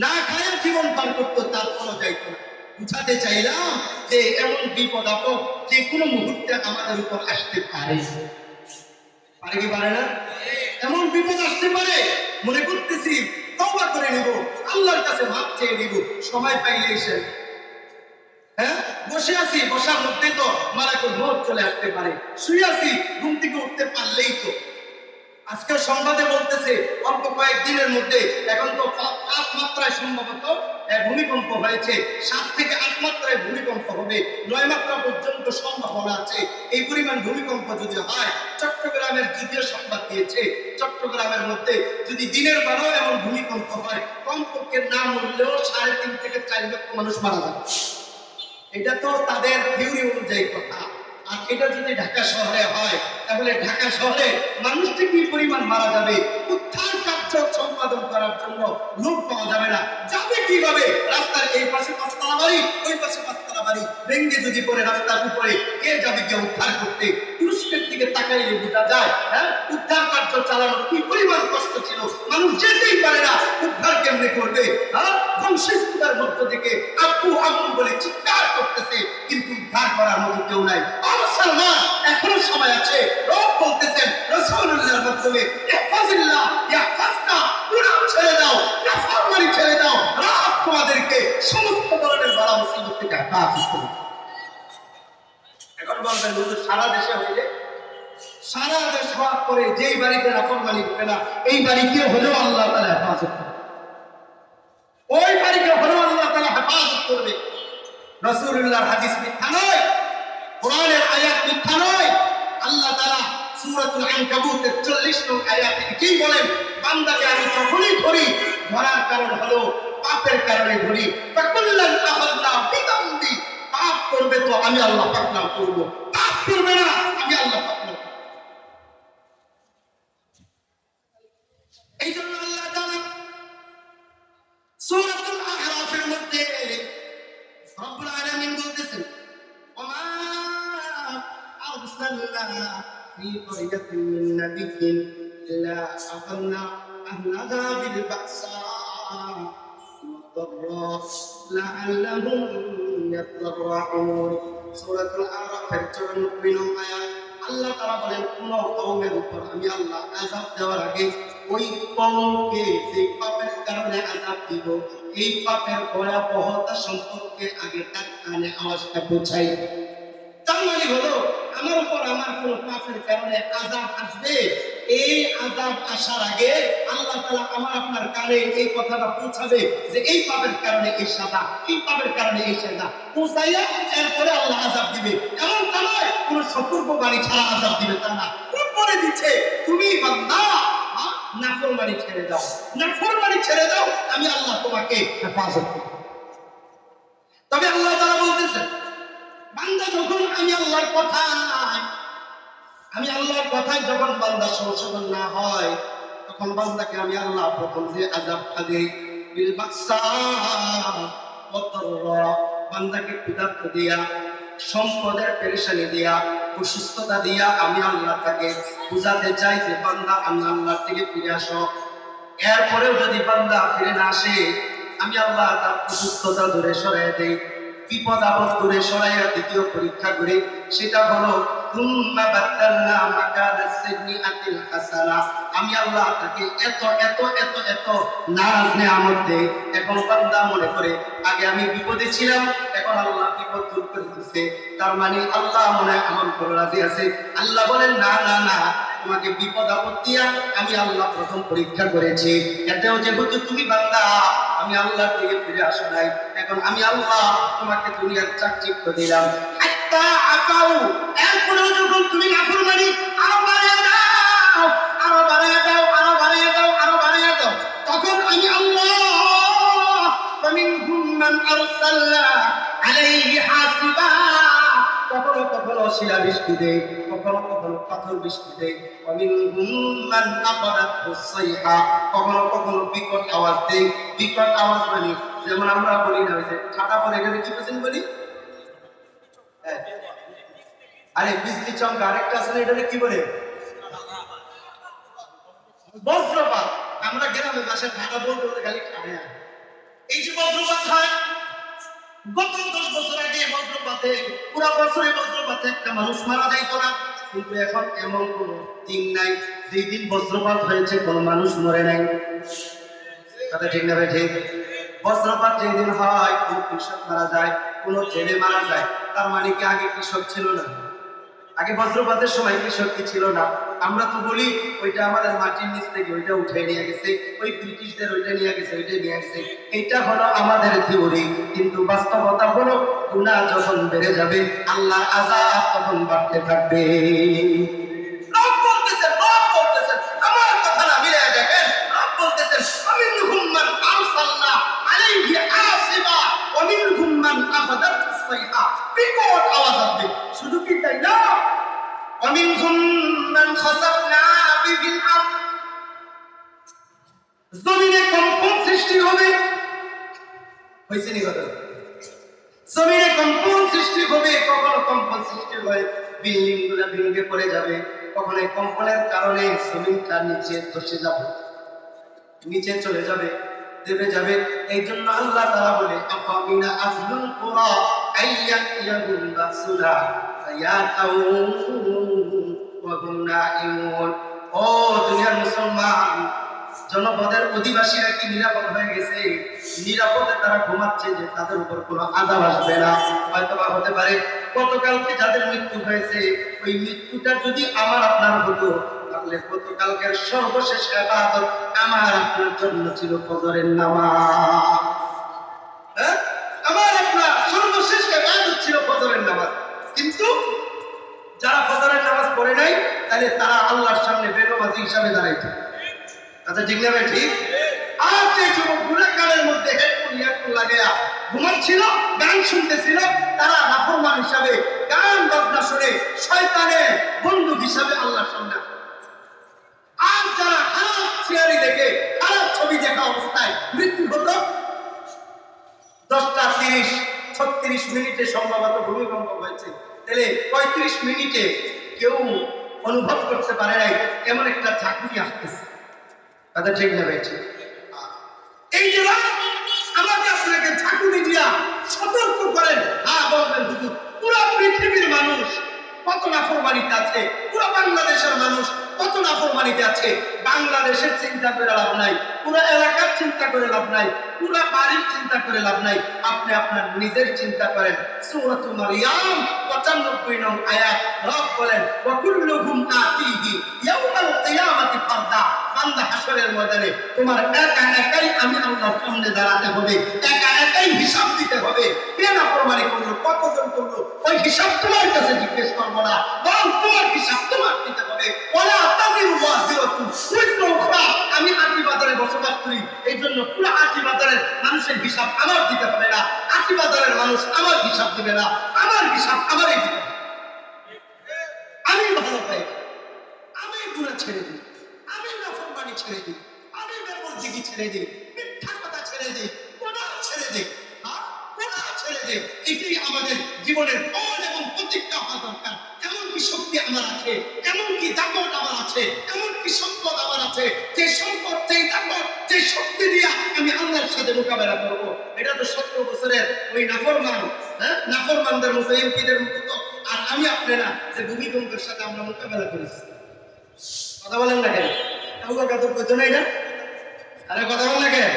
না খায় জীবন পার করতো, তারপরও যাইতো না। বুঝাতে চাইলাম যে এমন বিপদ আপদ যে কোনো মুহূর্তে আমাদের উপর আসতে পারে, পারে কি পারে না? এমন বিপদ আসতে পারে, মনে করতেছি তওবা করে নিব, আল্লাহর কাছে মাপ চেয়ে নিব, সময় পাইলে এসে হ্যাঁ বসে আছি, বসার মধ্যে তো মালাকুল মউত চলে আসতে পারে, শুয়ে আছি ঘুম থেকে উঠতে পারলেই তো। আজকে সংবাদে বলতেছে অল্প কয়েকদিনের মধ্যে, এখন তো 5 মাত্রায় সম্ভবত ভূমিকম্প হয়েছে, 7 থেকে 8 মাত্রায় ভূমিকম্প হবে, 9 মাত্রা পর্যন্ত সম্ভাবনা আছে। এই পরিমাণ ভূমিকম্প যদি হয়, চট্টগ্রামের দ্বিতীয় সংবাদ দিয়েছে, চট্টগ্রামের মধ্যে যদি দিনের বেলাও এমন ভূমিকম্প হয়, কমপক্ষে না মরলেও 3.5 থেকে 4 লক্ষ মানুষ মারা যাবে। এটা তো তাদের থিওরি অনুযায়ী কথা। আর এটা যদি ঢাকা শহরে হয়, তাহলে ঢাকা শহরে মানুষটি কি পরিমাণ মারা যাবে, উদ্ধার কার্য সম্পাদন করার জন্য লোক পাওয়া যাবে না। যাবে কিভাবে? রাস্তার এই পাশে 5 তলা বাড়ি, ওই পাশে 5 তলা বাড়ি ভেঙে যদি পড়ে রাস্তার উপরে, কে যাবে কে উদ্ধার করতে? তুরস্কের দিকে তাকাইলে বোঝা যায় হ্যাঁ উদ্ধার কার্য চালানোর কি পরিমাণ কষ্ট ছিল, মানুষ যেতেই পারে না, উদ্ধার কেমনে করবে? হ্যাঁ ধ্বংসস্তূপের মধ্য থেকে আব্বু আব্বু বলে চিৎকার করতেছে, কিন্তু উদ্ধার করার মতো কেউ নাই। মুসলমান, এখনো সময় আছে। রব বলতেছেন রাসূলুল্লাহর মাধ্যমে, ইহফাজিল্লাহ ইয়াহফাজকা, গুনাহ ছেড়ে দাও, নাফরমানি ছেড়ে দাও, রব তোমাদেরকে সমস্ত ধরনের বালা মুসিবত থেকে হেফাজত করবে। এখন বলবেন হুজুর সারা দেশে হইলে, সারা দেশ হওয়ার পরে যেই বাড়িতে নাফরমানি হবে না, এই বাড়িকে হলেও আল্লাহ তাআলা হেফাজত করবে, ওই বাড়িকে হলেও আল্লাহ তাআলা হেফাজত করবে। রাসূলুল্লাহর হাদিস মিথ্যা নয়, কোরআনের আয়াত মিথ্যা নয়। আল্লাহ তাআলা সূরাতুল আনকাবুতের 40 নং আয়াতে কি বলেন? বান্দাকে আমি যখনই ধরি, ধরার কারণ হলো পাপের কারণে ধরি। ফাকুল্লান আখাযনা বিযামবি, পাপ করবে তো আমি আল্লাহ পাক নাম করব, পাপ করবে না আমি আল্লাহ পাক নাম। এই জন্য আল্লাহ তাআলা সূরাতুল আ'রাফের মধ্যে রব্বুল আলামিন বলতেছেন, ওমা আরসালনা ফি ক্বরিয়াতিন মিন নাবিয়্যিন ইল্লা আখাযনা আহলাহা বিল বা'সা ওয়াদ-দাররা লাআল্লাহুম ইয়াতাদাররুন। সূরাতুল আ'রাফের 94 নং আয়াত। আল্লাহ তাআলা বলেন, কোন কওমের উপর আমি আল্লাহ আযাব দেওয়ার আগে ওই কওমকে যে পাপের কারণে আযাব দিব, এই পাপের ভয়াবহতা সম্পর্কে আগে তার কানে আওয়াজটা পৌঁছাই। তার মানে হলো আমার উপর আমার কোন পাপের কারণে আযাব আসবে, এই আযাব আসার আগে আল্লাহ তাআলা আমার আপনার কানে এই কথাটা পৌঁছাবে যে এই পাপের কারণে এই সাজা, এই পাপের কারণে এই সাজা পৌঁছাইয়া এরপরে আল্লাহ আযাব দিবে। এমন তা নয় কোন সতর্ক বাণী ছাড়া আযাব দিবে, তা না। পরে দিচ্ছে তুমি বান্দা নাফরমানি ছেড়ে দাও, নাফরমানি ছেড়ে দাও, আমি আল্লাহ তোমাকে হেফাজত করব। তবে আল্লাহ তাআলা বলতেছেন, বান্দা যখন আমি আল্লাহর কথায় যখন বান্দা সংশোধন না হয়, তখন বান্দাকে আমি আল্লাহ প্রথম যে আযাবটা দেই, বিল বাকসা ওয়াদ-দাররা, বান্দাকে ক্ষুধার্ত দিয়া, সম্পদের পেরেশানি দিয়া, অসুস্থতা দিয়া আমি আল্লাহ তাকে বুঝাতে চাই যে বান্দা আমি আল্লাহর থেকে ফিরে আসো। এরপরেও যদি বান্দা ফিরে না আসে, আমি আল্লাহ তার অসুস্থতা দূরে সরাই দেই, বিপদ আপদ দূরে সরাইয়া দ্বিতীয় পরীক্ষা করে, সেটা হলো তুম্মা বাদদালনা মাকানাস সাইয়্যাতিল হাসানা, আমি আল্লাহ তাকে এত এত এত এত নাজ নেয়ামত দেই। এখন বান্দা মনে করে আগে আমি বিপদে ছিলাম, এখন আল্লাহ বিপদ দূর করে দিচ্ছে, তার মানে আল্লাহ মনে হয় আমার উপর রাজি আছে। আল্লাহ বলেন, না না না, তোমাকে বিপদ আপদ দিয়া আমি আল্লাহ প্রথম পরীক্ষা করেছি, এতেও যেহেতু তুমি বান্দা আমি আল্লাহর দিকে ফিরে আসো নাই, এখন আমি আল্লাহ তোমাকে দুনিয়ার চাকচিক্য দিলাম। হাত্তা আকাউ, এরপরেও যখন তুমি নাফরমানি আরো বাড়িয়ে দাও, আরো বাড়িয়ে দাও, আরো বাড়িয়ে দাও, আরো বাড়িয়ে দাও, তখন আমি আল্লাহ ফামিনহুম মান আরসালনা আলাইহি হাসিবা, কখনো কখনো শিলা বৃষ্টি দেয়, কখনো কখনো পাথর বৃষ্টি দেয়। ওয়ামিনহুম মান আখাযাতহু সাইহা, কখনো কখনো বিকট আওয়াজ দেয়। বিকট আওয়াজ মানে যেমন আমরা বলি না, ওই যে ঠাডা পড়ে গেলে কি বলছেন বলি, হ্যাঁ, আরে বিজলি চমকা, আরেকটা আছে না, এটাকে কি বলে, বজ্রপাত। আমরা গ্রামে বাসায় ঠাডা বলতে বলতে খালি ঠাডা। এই যে বজ্রপাত হয়, গত 10 বছর আগে বজ্রপাতে, পুরো বছরে বজ্রপাতে একটা মানুষ মারা যাইতো না, কিন্তু এখন এমন কোন দিন নাই যেই দিন বজ্রপাত হয়েছে কোন মানুষ মরে নাই। কথা ঠিক না ভাই? ঠিক। বজ্রপাত যেদিন হয় কোন কৃষক মারা যায়, কোন ছেলে মারা যায়, তার মানে কি আগে কৃষক ছিল না? আগে বজ্রপাতের সময় কৃষক কি ছিল না? আমরা তো বলি ওইটা আমাদের মাটির নিচ থেকে ওইটা উঠে নিয়ে গেছে, ওই ব্রিটিশদের ওইটা নিয়ে গেছে, ওইটা নিয়ে গেছে। এটা হলো আমাদের থিওরি, কিন্তু বাস্তবতা হলো গুনাহ যখন বেড়ে যাবে আল্লাহর আযাব তখন বাড়তে থাকবে। রব বলতেছেন, আমার কথা না মিলায়া দেখেন। রব বলতেছেন আমিনহুম মান আরসালনা আলাইহি আসিবা ওয়া মিনহুম মান আখাযাতহু সাইহা, বিকট আওয়াজ আসবে। শুধু কি তাই না, ومنهم من خسفنا به الأرض, জমিনে কম্পন সৃষ্টি হবে। হয়েছে নি কথা? জমিনে কম্পন সৃষ্টি হবে, কখনো কম্পন সৃষ্টি হয় বিল্ডিং গুলা ভেঙে পড়ে যাবে, কখনো এই কম্পনের কারণে জমিনটা নিচে ধসে যাবে, নিচে চলে যাবে, দেবে যাবে। এই জন্য আল্লাহ তাআলা বলে আফামিনা আহলুল কুরা আইয়াতিয়াহুম বাসুনা ফায়াতাউন ওয়া হুম নাঈমুন। ও দুনিয়ার মুসলমান, জনপদের অধিবাসীরা কি নিরাপদ হয়ে গেছে? নিরাপদে তারা ঘুমাচ্ছে যে তাদের উপর কোনো আযাব আসবে না। হয়তো বা হতে পারে গতকালকে যাদের মৃত্যু হয়েছে, ওই মৃত্যুটা যদি আমার আপনার হতো, তাহলে গতকালকের সর্বশেষ ইবাদত আমার আপনার জন্য ছিল ফজরের নামাজ। হ্যাঁ, আমার আপনার সর্বশেষ ইবাদত ছিল ফজরের নামাজ। কিন্তু যারা ফজরের নামাজ পড়ে নাই, তাহলে তারা আল্লাহর সামনে বেনামাজি হিসাবে দাঁড়াইতো। আচ্ছা ঠিক না ভাই? ঠিক। আর যে যুবকগুলো কানের মধ্যে হেডফোন লাগায়া ঘুমাচ্ছিল, গান শুনতেছিল, তারা নাফরমান হিসাবে গান বাজনা শুনে শয়তানের বন্ধু হিসাবে আল্লাহর সামনে। আর যারা খারাপ সিনারি দেখে, খারাপ ছবি দেখা অবস্থায় মৃত্যু হতো, 10:30-36 সম্ভবত ভূমিকম্প হয়েছে, তাহলে 35 মিনিটে কেউ অনুভব করতে পারে নাই এমন একটা ঝাঁকুনি আসতেছে। কথা ঠিক না ভাই? ঠিক। এই যে আমাকে আপনাকে ঝাঁকুনি দিয়া সতর্ক করেন, হ্যাঁ বলবেন হুজুর পুরো পৃথিবীর মানুষ কত নাফরমানিতে আছে, পুরো বাংলাদেশের মানুষ কত নাফরমানিতে আছে। বাংলাদেশের চিন্তা করে লাভ নাই, পুরো এলাকার চিন্তা করে লাভ নাই, পুরো বাড়ির চিন্তা করে লাভ নাই। আপনি আপনার নিজের চিন্তা করেন। সূরাতুল মারইয়াম 95 নং আয়াত, রব বলেন ওয়া কুল্লুহুম আতিহি ইয়াউমাল কিয়ামাতি ফারদা। বান্দা হাসরের ময়দানে তোমার একা একাই আমি আল্লাহর সামনে দাঁড়াতে হবে, একা একাই হিসাব দিতে হবে। কে নাফরমানি করলো, কতজন করলো, ওই হিসাব তোমার কাছে জিজ্ঞেস করবো না, বরং তোমার হিসাব তোমার দিতে হবে। ওয়ালা তাজিরু ওয়াজিরাতুন উযরা উখরা। আমি আটি বাজারে বসবাস করি, এই জন্য পুরো আটি বাজারের মানুষের হিসাব আমার দিতে হবে না, আটি বাজারের মানুষ আমার হিসাব দিবে না, আমার হিসাব আমারই দিতে হবে। আমি ভালো পাই, আমি গুনাহ ছেড়ে দিই, আমি নাফরমানি ছেড়ে দিই, আমি বেপরদিগি ছেড়ে দিই, মিথ্যা কথা ছেড়ে দিই, গুনাহ ছেড়ে দিই, গুনাহ ছেড়ে দিই। এটাই আমাদের জীবনের ফল এবং প্রতিজ্ঞা হওয়া দরকার। এমন কি শক্তি আমার আছে, এমন কি দাপট আমার আছে, এমন কি সম্পদ আমার আছে, যে সম্পদ, যে দাপট, যে শক্তি দিয়া আমি আল্লাহর সাথে মোকাবেলা করবো। এটা তো 17 বছরের ওই নাফরমান, নাফরমানদের মতো, এমপিদের মতো। আর আমি আপনি না যে ভূমিকম্পের সাথে আমরা মোকাবেলা করেছি। কথা বলেন না কেন? কাউকে কইতো নাই না? আরে কথা বলেন না কেন?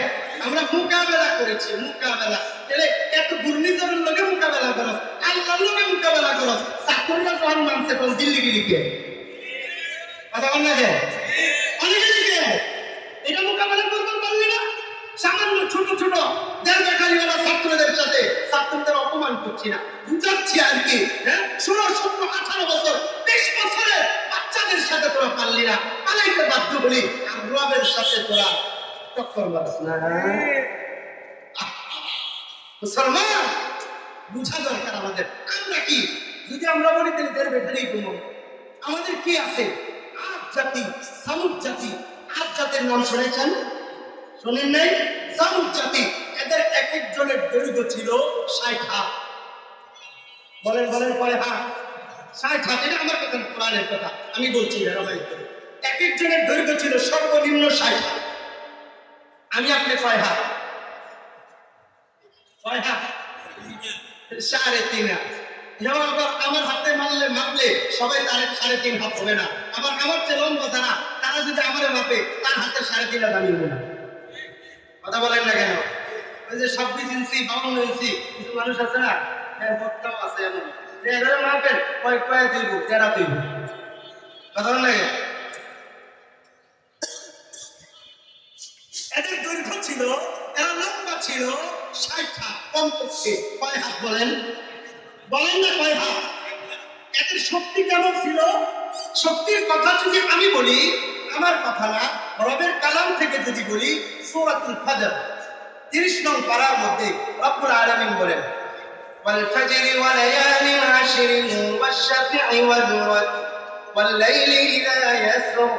আমরা মোকাবেলা করেছি, মোকাবেলা। তাহলে এত ঘূর্ণিঝড়ের লগে মোকাবেলা করো, আল্লাহর লগে মোকাবেলা করো। চাকরিটা যখন মানছে তখন দিল্লি গিলি কে? কথা বলেন না কেন? অনেকে লিখে এটা মোকাবেলা করতে পারলি না। সামান্য ছোট ছোট দেড় ছাত্রদের সাথে ছাত্রদের অপমান করছি না, বুঝাচ্ছি আর কি। হ্যাঁ, 16, 17, 18 বছর, 20 বছরের বাচ্চাদের সাথে তোরা পারলি না, পালাইতে বাধ্য হলি। আর রবের সাথে তোরা টক্কর মারছ না। মুসলমান বুঝা দরকার আমাদের। আমরা কি যদি আমরা বলি তাহলে এর ভেতরেই কোনো আমাদের কি আছে? আদ জাতি, সামুদ জাতি। আদ জাতের নাম শুনেছেন? শোনেন নাই? সামুদ জাতি, এদের এক একজনের দৈর্ঘ্য ছিল 60 হাত। বলেন বলেন কয় হাত? 60 হাত। এটা আমার কথা, কোরআনের কথা আমি বলছি। এক একজনের দৈর্ঘ্য ছিল সর্বনিম্ন 60 হাত। আমি আপনি কয় হাত? কয় হাত? 3.5 হাত। যেমন আমার হাতে মাপলে সবাই তার 3.5 হাত হবে না। আবার আমার চেয়ে লম্বা তারা যদি আমার মাপে, তার হাতে 3.5 হাত আমি হবো না। কথা বলেন না কেন? ওই যে 26 ইঞ্চি 52 ইঞ্চি কিছু মানুষ আছে না, হ্যাঁ বক্তাও আছে এমন, এগুলো মাপেন কয় দিব তেরা দিব। কথা বলেন না কেন? এদের দৈর্ঘ্য ছিল, এরা লম্বা ছিল 60 হাত কমপক্ষে। কয় হাত বলেন? বলেন না কয় হাত? এদের শক্তি কেমন ছিল? শক্তির কথা যদি আমি বলি, আমার কথা না, রবের কালাম থেকে যদি বলি, সূরাতুল ফাজর 30 নং পারার মধ্যে রব্বুল আলামিন বলেন, ওয়াল ফাজরি ওয়া লায়ালিন আশরিন ওয়াশ-শাফঈ ওয়াল ওয়াতর ওয়াল লাইলি ইযা ইয়াসর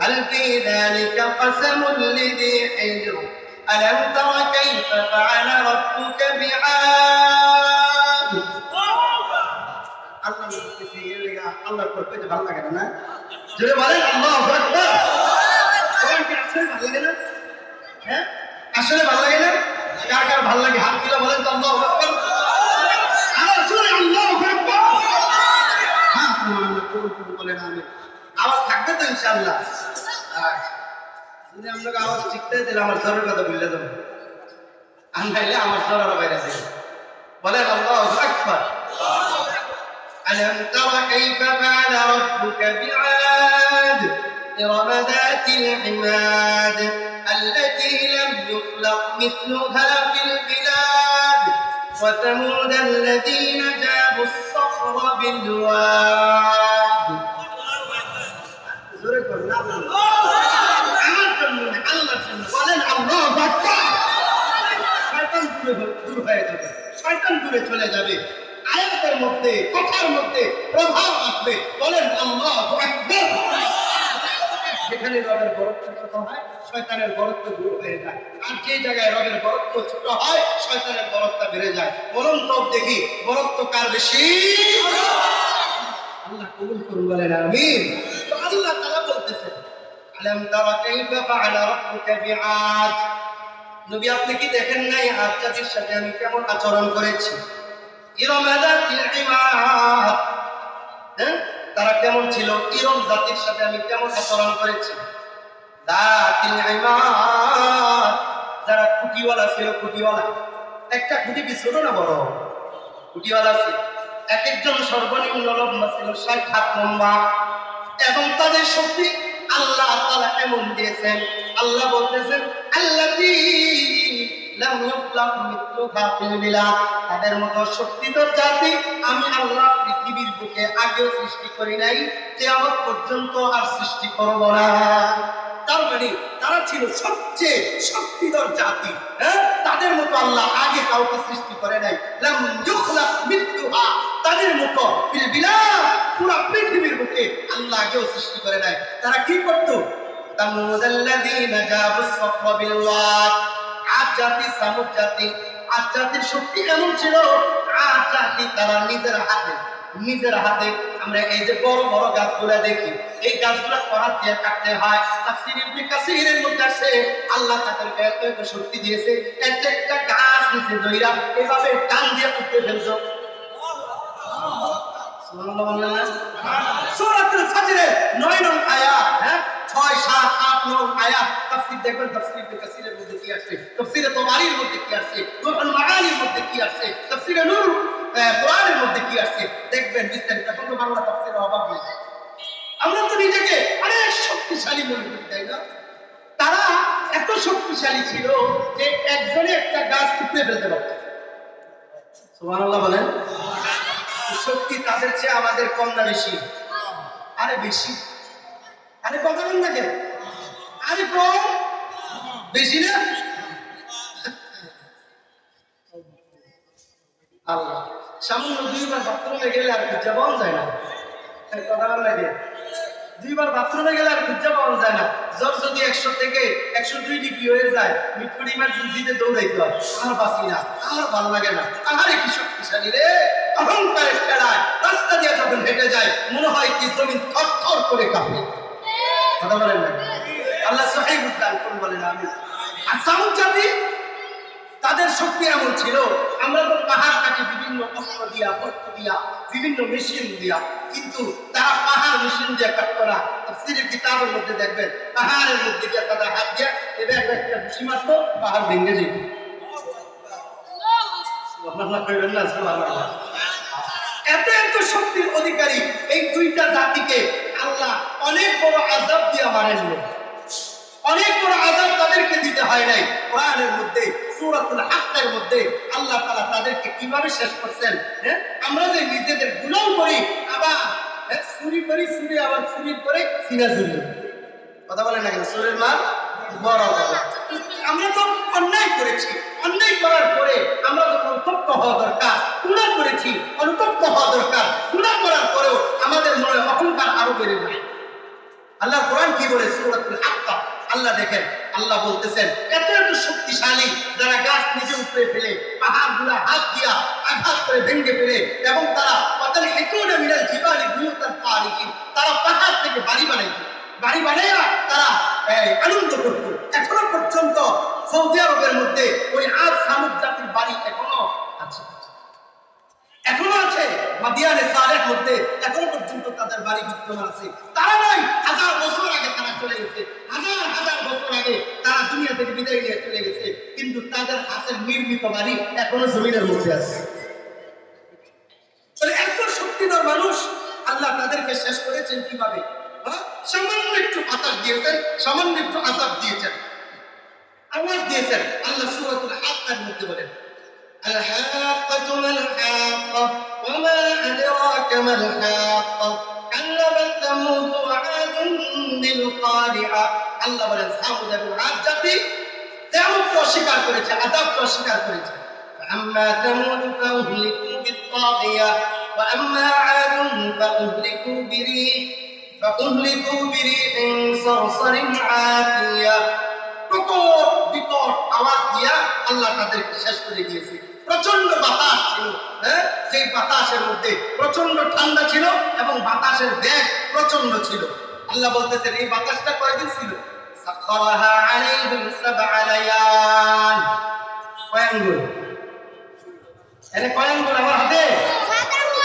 হাল ফী যালিকা কাসামুল লিযী হিজর আলাম তারা কাইফা ফাআলা রাব্বুকা বিআদ। আল্লাহ বলতেছে এর লাগা আল্লাহর পর কইতে ভালো লাগে না? জোরে বলেন আল্লাহু আকবার। কোরআন কি আসলে ভালো লাগে না? হ্যাঁ আসলে ভালো লাগে না? কার কার ভালো লাগে হাত তুলে বলেন তো আল্লাহু আকবার। আর জোরে আল্লাহু আকবার। হ্যাঁ বলেন আমি। আওয়াজ থাকবে তো ইনশাআল্লাহ। যদি আমরা আওয়াজ ঠিকঠাক দিলে আমার জোরের কথা ভুলে যাবো, আর নাইলে আমার জোরের বাইরে যাবে। বলেন আল্লাহু আকবার। ألم تر كيف فعل ربك بعاد إرم ذات العماد التي لم يخلق مثلها في البلاد وثمود الذين جابوا الصخر بالواد শয়তান দূরে চলে যাবে। আয়াতের মধ্যে কথার মধ্যে প্রভাব আসবে। বলেন আল্লাহু আকবার। যেখানে রবের বরত্ব ছোট হয়, শয়তানের বরত্ব দূর হয়ে যায়। আর যে জায়গায় রবের বরত্ব ছোট হয়, শয়তানের বরত্ব বেড়ে যায়। বলুন তো দেখি বরত্ব কার বেশি? আল্লাহ কবুল করুন বলেন আমিন। তো আল্লাহ তাআলা বলতেছেন, আলাম তারা কাইফা ফাআলা রাব্বুকা বিআদ। নবী আপনি কি দেখেন নাই আদ জাতির সাথে আমি কেমন আচরণ করেছি? ইরম যাতিল ইমাদ, হ্যাঁ তারা কেমন ছিল? ইরম জাতির সাথে আমি কেমন আচরণ করেছি? যাতিল ইমাদ, যারা খুঁটিওয়ালা ছিল। খুঁটিওয়ালা একটা খুঁটি কি ছোট না বড়? খুঁটিওয়ালা ছিল। এক একজন সর্বনিম্ন লম্বা ছিল 60 হাত লম্বা, এবং তাদের শক্তি আল্লাহ তাআলা এমন দিয়েছেন। আল্লাহ বলতেছেন আল্লাতী লাম ইউখলাক মিথলুহা ফিল বিলাদ, তাদের মতো শক্তিধর জাতি আমি আল্লাহ পৃথিবীর বুকে আগেও সৃষ্টি করি নাই, কিয়ামত পর্যন্ত আর সৃষ্টি করব না। তার মানে তারা ছিল সবচেয়ে শক্তিধর জাতি। হ্যাঁ তাদের মতো আল্লাহ আগে কাউকে সৃষ্টি করে নাই। লাম ইউখলাক মিথলুহা, তাদের মতো ফিল বিলাদ, পুরো পৃথিবীর বুকে আল্লাহ আগেও সৃষ্টি করে নাই। তারা কি করত? তামুদাল্লাযীনা জাবুস সাফরা বিল ওয়াদ, আদ জাতি সামুদ জাতি। আদ জাতির শক্তি এমন ছিল, আদ জাতি তারা নিজের হাতে আমরা এই যে বড় বড় গাছগুলা দেখি, এই গাছগুলা করার দিয়ে কাটতে হয়। তাফসীর ইবনে কাসীরের মধ্যে আছে আল্লাহ তাদেরকে এত শক্তি দিয়েছে, একটা গাছ নিচে ধইরা এভাবে টান দিয়ে উঠতে ফেলছো। সুবহানাল্লাহ বললেন না? সূরাতুল ফাজরের 9 নং আয়াত, হ্যাঁ 6, 7, 8, 9 আয়াত তাফসীর দেখবেন। তাফসীর ইবনে কাসীরের মধ্যে কি আছে, তাফসীরে তাবারীর মধ্যে কি আছে, রুহুল মাআনির মধ্যে কি আছে, তাফসীরে নূর কোরআনের মধ্যে কি আছে দেখবেন বিস্তারিত। এখন তো বাংলা তাফসীরের অভাব নেই। আমরা তো নিজেকে অনেক শক্তিশালী মনে করি, তাই না? তারা এত শক্তিশালী ছিল যে একজনে একটা গাছ উপড়ে ফেলতে পারত। সুবহানাল্লাহ বলেন। শক্তি তাদের চেয়ে আমাদের কম না বেশি? আরে বেশি। আরে কথা বলেন না কেন? আরে কম বেশি না? আল্লাহ সামান্য দুইবার বাথরুমে গেলে আর খুঁজে পাওয়া যায় না, কথা বল লাগে, দুইবার বাথরুমে গেলে আর খুঁজে পাওয়া যায় না। জ্বর যদি 100 থেকে 102 ডিগ্রি হয়ে যায়, মিটফুট ইমার্জেন্সিতে দৌড়াইতে হয়, আর বাঁচি না, আর ভালো লাগে না। আরে কি শক্তিশালী রে, অহংকারের খেলায় রাস্তা দিয়ে যখন হেঁটে যায় মনে হয় কি জমিন থরথর করে কাঁপে, কথা বলেন না? আল্লাহ সহিহ উদ্দান করুন, বলেন আমিন। আর সামুদ জাতি তাদের শক্তি এমন ছিল, আমরা তো পাহাড় কাটি বিভিন্ন অস্ত্র দিয়া, বস্তু দিয়া, বিভিন্ন মেশিন দিয়া, কিন্তু তারা পাহাড় মেশিন দিয়ে কাটতো না। তাফসীরের কিতাবের মধ্যে দেখবেন পাহাড়ের মধ্যে দিয়ে তাদের হাত দিয়ে এবার একটা ঘুষি মারতো, পাহাড় ভেঙে যেত। সুবহানাল্লাহ কইবেন না? সুবহানাল্লাহ। এত এত শক্তির অধিকারী এই দুইটা জাতিকে আল্লাহ অনেক বড় আযাব দিয়ে মারেননি, অনেক বড় আযাব তাদেরকে দিতে হয় নাই। কোরআনের মধ্যে সূরাতুল হাক্কের মধ্যে আল্লাহ তাআলা তাদেরকে কিভাবে শেষ করছেন। আমরা যে নিজেদের গুনাহ করি, আবার চুরি করি, চুরি আবার চুরি করে সিনা চুরি, কথা বলেন না কেন? চোরের মার বড় বড়। আমরা তো অন্যায় করেছি, অন্যায় করার পরে আমরা যখন অনুতপ্ত হওয়া দরকার, গুনাহ করেছি, অনুতপ্ত হওয়া দরকার, গুনাহ করার পরেও আমাদের মনে অহংকার আরো বেড়ে যায়। আল্লাহ কোরআন কি বলে সূরাতুল হাক্কা, আল্লাহ দেখেন, আল্লাহ বলতেছেন এত এত শক্তিশালী যারা গাছ নিজে উপরে ফেলে, পাহাড় গুলা হাত দিয়া আঘাত করে ভেঙে ফেলে, এবং তারা পাতাল হেতুনা মিনাল জিবালি বুয়ুতান ফারিকিন, তারা পাহাড় থেকে বাড়ি বানাইতো, বাড়ি বানাইয়া তারা আনন্দ করত। এখনো পর্যন্ত সৌদি আরবের মধ্যে ওই আদ সামুদ জাতির বাড়ি এখনো আছে, এখনো আছে। মাদিয়ানে সালেহ মধ্যে এখনো পর্যন্ত তাদের বাড়ি বিদ্যমান আছে। তারা নয়, 1000 বছর আগে তারা চলে গেছে, হাজার হাজার বছর আগে তারা দুনিয়া থেকে বিদায় নিয়ে চলে গেছে, কিন্তু তাদের হাতের নির্মিত বাড়ি এখনো জমিনের মধ্যে আছে। এত শক্তিধর মানুষ, আল্লাহ তাদেরকে শেষ করেছেন কিভাবে? সামান্য একটু বাতাস দিয়েছেন, সামান্য একটু আযাব দিয়েছেন, আওয়াজ দিয়েছেন। আল্লাহ সূরাতুল হাক্কার মধ্যে বলেন الحاقة ما الحاقة وما أدراك ما الحاقة كذبت ثمود وعاد بالقارعة। আল্লাহ বলেন সামুদ এবং আদ জাতি তেমনকে অস্বীকার করেছে, আযাবকে অস্বীকার করেছে। فأما ثمود فأهلكوا بالطاغية وأما عاد فأهلكوا بريح صرصر عاتية। বিকট আওয়াজ দিয়া আল্লাহ তাদেরকে শেষ করে দিয়েছে। প্রচন্ড বাতাস ছিল, সেই বাতাসের মধ্যে প্রচন্ড ঠান্ডা ছিল এবং বাতাসের বেগ প্রচন্ড ছিল। আল্লাহ বলতেছেন এই বাতাসটা কয়দিন ছিল? সাখারাহা আলাইহিম সাবআ লায়াল। কয় আঙ্গুল? এনে কয় আঙ্গুল আমার হাতে? 7 আঙ্গুল।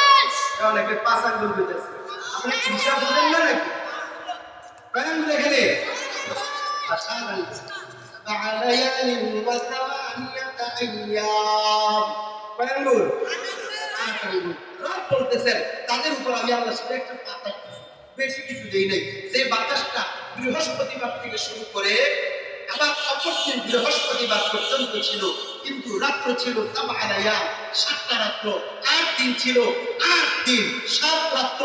অনেকে 5 আঙ্গুল কইতেছে, আপনি হিসাব বুঝেন না নাকি? কয় আঙ্গুল এখানে? 7 আঙ্গুল। سبع ليال وثمانية أيام। কয় আঙ্গুল? 8 আঙ্গুল। রব বলতেছেন তাদের উপর আমি আল্লাহ শুধু একটা বাতাস বেশি কিছু দেই নাই। যে বাতাসটা বৃহস্পতিবার থেকে শুরু করে আবার অপর দিন বৃহস্পতিবার পর্যন্ত ছিল, কিন্তু রাত্র ছিল 7 লায়াল, 7টা রাত্র, 8 দিন ছিল, 8 দিন 7 রাত্র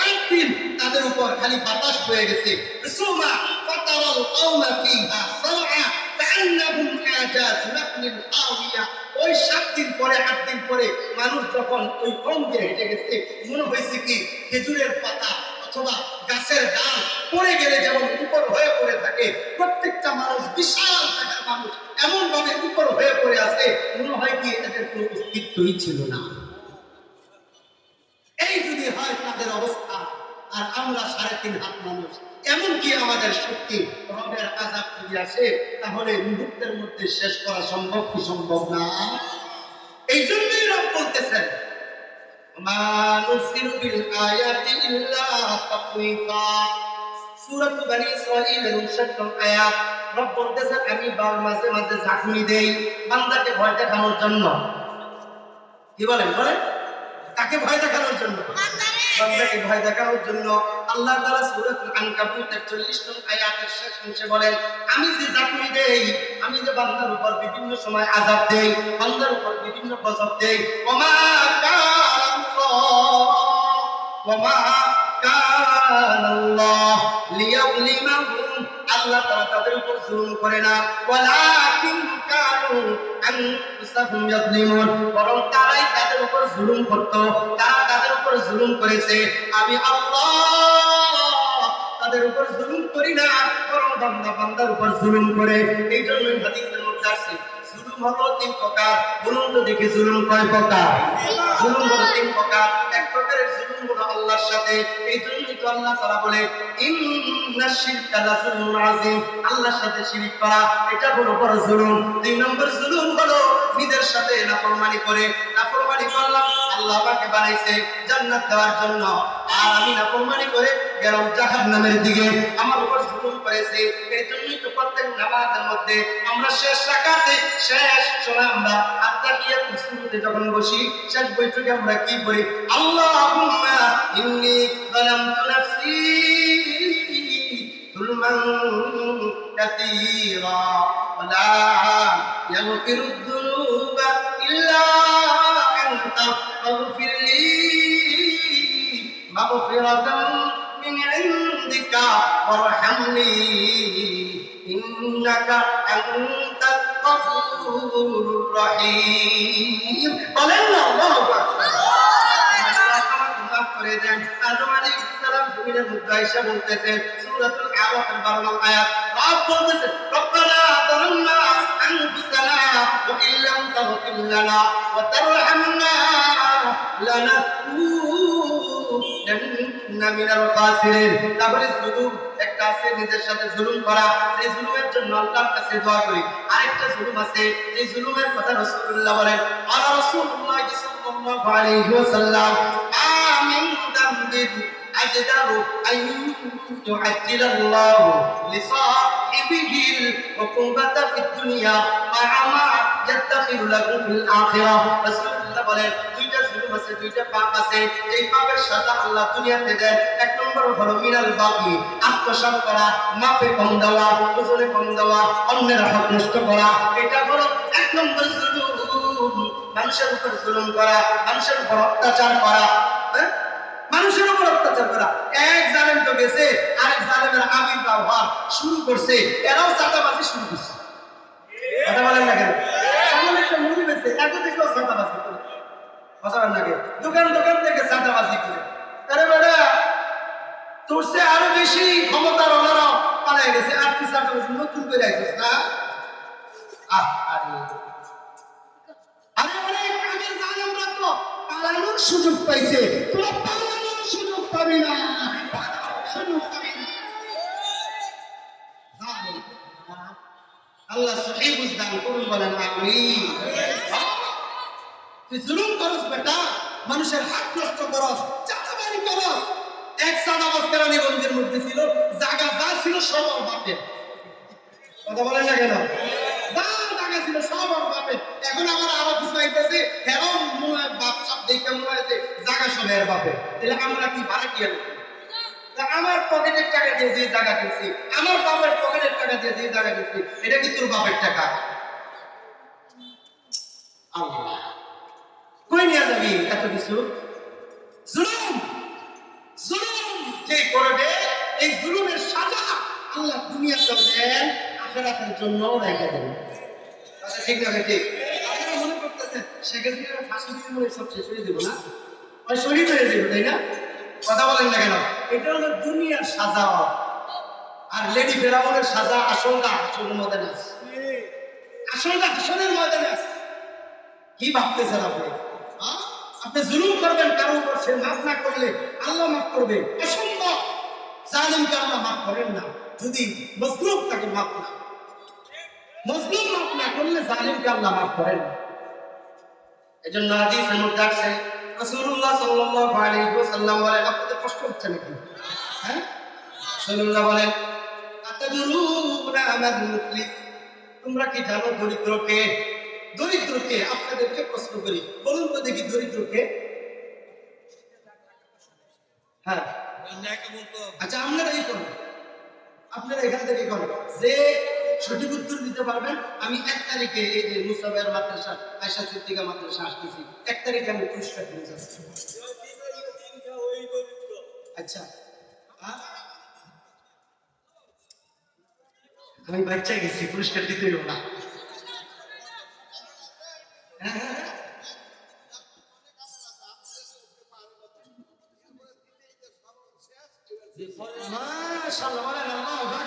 8 দিন তাদের উপর খালি বাতাস বয়ে গেছে। সুমা ফাতারাল কওমা ফিহা সারআ কান্নাহুম আজাজ নাখলিন খাওয়িয়া। ওই 7 দিন পরে 8 দিন পরে মানুষ যখন ওই কম দিয়ে হেঁটে গেছে, মনে হয়েছে কি খেজুরের পাতা অথবা গাছের ডাল পড়ে গেলে যেমন উপর হয়ে পড়ে থাকে, প্রত্যেকটা মানুষ বিশাল টাকার মানুষ এমন ভাবে উপর হয়ে পড়ে আছে, মনে হয় কি এদের কোনো অস্তিত্বই ছিল না। এই যদি হয় তাদের অবস্থা, আর আমরা 3.5 হাত মানুষ, এমন কি আমাদের শক্তি, রবের আযাব যদি আসে তাহলে মুহূর্তের মধ্যে শেষ করা সম্ভব কি সম্ভব না? এই জন্যই রব বলতেছেন মা নুরসিলু বিল আয়াতি ইল্লা তাখওয়িফা। সূরা বনী ইসরাঈলের 59 আয়াত। রব বলতেছেন আমি মাঝে মাঝে ঝাঁকুনি দেই বান্দাকে ভয় দেখানোর জন্য। কি বলেন? তাকে ভয় দেখানোর জন্য, বান্দাকে ভয় দেখানোর জন্য। আল্লাহ তাআলা সূরাতুল আনকাবুতের 40 নং আয়াতের শেষ অংশে বলেন আমি যে ঝাঁকুনি দেই, আমি যে বান্দার উপর বিভিন্ন সময় আযাব দেই, বান্দার উপর বিভিন্ন গজব দেই, ওমা কানা কানাল্লাহ লিয়াযলিমাহুম, আল্লাহ তাআলা তাদের উপর জুলুম করে না, ওয়ালাকিন কানু আনফুসাহুম ইয়াযলিমুন, বরং তারাই তাদের উপর জুলুম করত, তারা তাদের উপর জুলুম করেছে। আমি আল্লাহ তাদের উপর জুলুম করি না, বরং বান্দা বান্দার উপর জুলুম করে। এই জন্যই হাদিসের মধ্যে আছে জুলুম হলো 3 প্রকার। বলুন তো দেখি জুলুম কয় প্রকার? জুলুম হলো 3 প্রকার। এক প্রকারের জুলুম হলো আল্লাহর সাথে। এই জন্যই তো আল্লাহ তাআলা বলে ইন্নাশ শিরকা লাযুলমুন আযীম, আল্লাহর সাথে শিরক করা এটা হলো বড় জুলুম। 2 নম্বর জুলুম হলো নিজের সাথে নাফরমানি করে। নাফরমানি করলাম, আল্লাহ আমাকে বানাইছে জান্নাত দেওয়ার জন্য, আর আমি নাফরমানি করে গেলাম জাহান্নামের দিকে, আমার উপর জুলুম করেছে। এই জন্যই তো প্রত্যেক নামাজের মধ্যে আমরা শেষ রাকাতে শেষ সময় আমরা আত্তাহিয়াতুস শুরুতে যখন বসি, শেষ বৈঠকে আমরা কি বলি? আল্লাহুম্মা ইন্নী যালামতু নাফসি যুলমান কাসীরা ওয়া লা ইয়াগফিরুদ যুনুবা ইল্লা আনতা ফাগফিরলি মাগফিরাতান মিন ইনদিকা ওয়ারহামনি ইন্নাকা আনতাল গফুরুর রহিম। বলেন না আল্লাহু আকবার। মাফ করে দেন। আদম আলাইহিস সালাম জমিনের মধ্যে আয়েশা বলতেছেন সূরাতুল আরাফের 12 নং আয়াত, রব বলতেছে রব্বানা যালামনা আনফুসানা ওয়া ইল্লাম তাগফির লানা ওয়া তারহামনা লানাকুনান্না মিনাল খাসিরিন। তাহলে জুলুম একটা আছে নিজের সাথে জুলুম করা, এই জুলুমের জন্য আল্লাহর কাছে দোয়া করি। আরেকটা জুলুম আছে, এই জুলুমের কথা রাসূলুল্লাহ বলেন, আলা রাসূলুল্লাহ সাল্লাল্লাহু আলাইহি ওয়াসাল্লাম আমিন দামবিন আজদারু আন ইউআজ্জিলাল্লাহু লিসাহিবিহিল উকুবাতা ফিদ দুনিয়া মা মা ইয়াত্তাখিরু লাহু ফিল আখিরাহ। রাসূলুল্লাহ বলেন দুইটা জুলুম আছে, দুইটা পাপ আছে, এই পাপের সাজা আল্লাহ দুনিয়াতে দেন। এক নম্বর হলো মিনাল বাগি, আত্মসাৎ করা, মাপে কম দেওয়া, ওজনে কম দেওয়া, অন্যের হক নষ্ট করা, এটা হলো 1 নম্বর জুলুম। মানুষের উপর জুলুম করা, মানুষের উপর অত্যাচার করা, মানুষের উপর অত্যাচার করা। এক জালেম তো গেছে, আরেক জালেমের আবির্ভাব হওয়া শুরু করছে, এরাও চাঁদাবাজি শুরু করছে। কথা বলেন না কেন? সামনে একটা মুড়ি বেচে এত দেখলেও চাঁদাবাজি করে, কথা বলেন না কেন? দোকান দোকান থেকে চাঁদাবাজি করে। আরে বেটা, তোর সে আরো বেশি ক্ষমতার ওনারা পালাই গেছে, আর তুই চাঁদাবাজি নতুন করে আইছিস না? আরে অনেক আগের জালেমরা তো পালানোর সুযোগ পাইছে, তোরা পালানোর সুযোগ পাবি না, সুযোগ পাবি না। আল্লাহ সহি বুঝদান করুন, বলেন আমিন। তুই জুলুম করস বেটা, মানুষের হাত নষ্ট করস, চাঁদাবাজি করস। এক চাঁদাবাজ কেরানীগঞ্জের মধ্যে ছিল, জায়গা যা ছিল সব ওর বাপের। কথা বলেন না কেন? যা জায়গা ছিল সব ওর বাপের। এখন আমার আরো কিছু আইতেছে, হেরম বাপ সব দেখে মনে হয়েছে জায়গা সব এর বাপের। তাহলে আমরা কি ভাড়া কি আনবো? আমার পকেটের টাকা দিয়ে যে জায়গা কিনছি, আমার বাপের পকেটের টাকা দিয়ে যে জায়গা কিনছি, এটা কি তোর বাপের টাকা? আল্লাহ কই নিয়ে যাবি এত কিছু? জুলুম, জুলুম যে করবে, এই জুলুমের সাজা আল্লাহ দুনিয়াতে দেন, আখিরাতের জন্য রেখে দেন। কথা ঠিক না? ঠিক। আপনারা মনে করতেছেন শেখ হাসিনার ফাঁসি দিয়ে মনে সব শেষ হয়ে দেবো না, ওই শহীদ হয়ে যাবে, তাই না? কথা বলেন না কেন? এটা হলো দুনিয়ার সাজা। আর লেডি ফেরাউনের সাজা আসলটা আসলের ময়দানে আছে, আসলটা আসলের ময়দানে আছে। কি ভাবতেছেন আপনি? আপনি জুলুম করবেন কারো উপর, সে মাফ না করলে আল্লাহ মাফ করবে? অসম্ভব। জালিমকে আল্লাহ মাফ করেন না যদি মজলুম তাকে মাফ না, মজলুম মাফ না করলে জালিমকে আল্লাহ মাফ করেন না। এজন্য হাদিসের মধ্যে আছে রাসূলুল্লাহ সাল্লাল্লাহু আলাইহি ওয়াসাল্লাম বলেন, আপনাদের কষ্ট হচ্ছে নাকি? হ্যাঁ, রাসূলুল্লাহ বলেন আতাদুরুনা আমান মুফলিস, তোমরা কি জানো দরিদ্রকে? দরিদ্রকে আপনাদেরকে প্রশ্ন করি, বলুন তো দেখি দরিদ্রকে? হ্যাঁ, আচ্ছা আপনারা এই করেন, আপনারা এখান থেকে করেন, যে সঠিক উত্তর দিতে পারবেন আমি 1 তারিখে এই যে মুসাবের মাদ্রাসা আয়েশা সিদ্দিকা মাদ্রাসা আসতেছি, 1 তারিখে আমি পুরস্কার দিয়ে যাচ্ছি। আচ্ছা হ্যাঁ? আমি বাচ্চা গেছি, পুরস্কার দিতে হইব না। হ্যাঁ হ্যাঁ হ্যাঁ। মাশাআল্লাহ, বলেন আল্লাহু আকবার।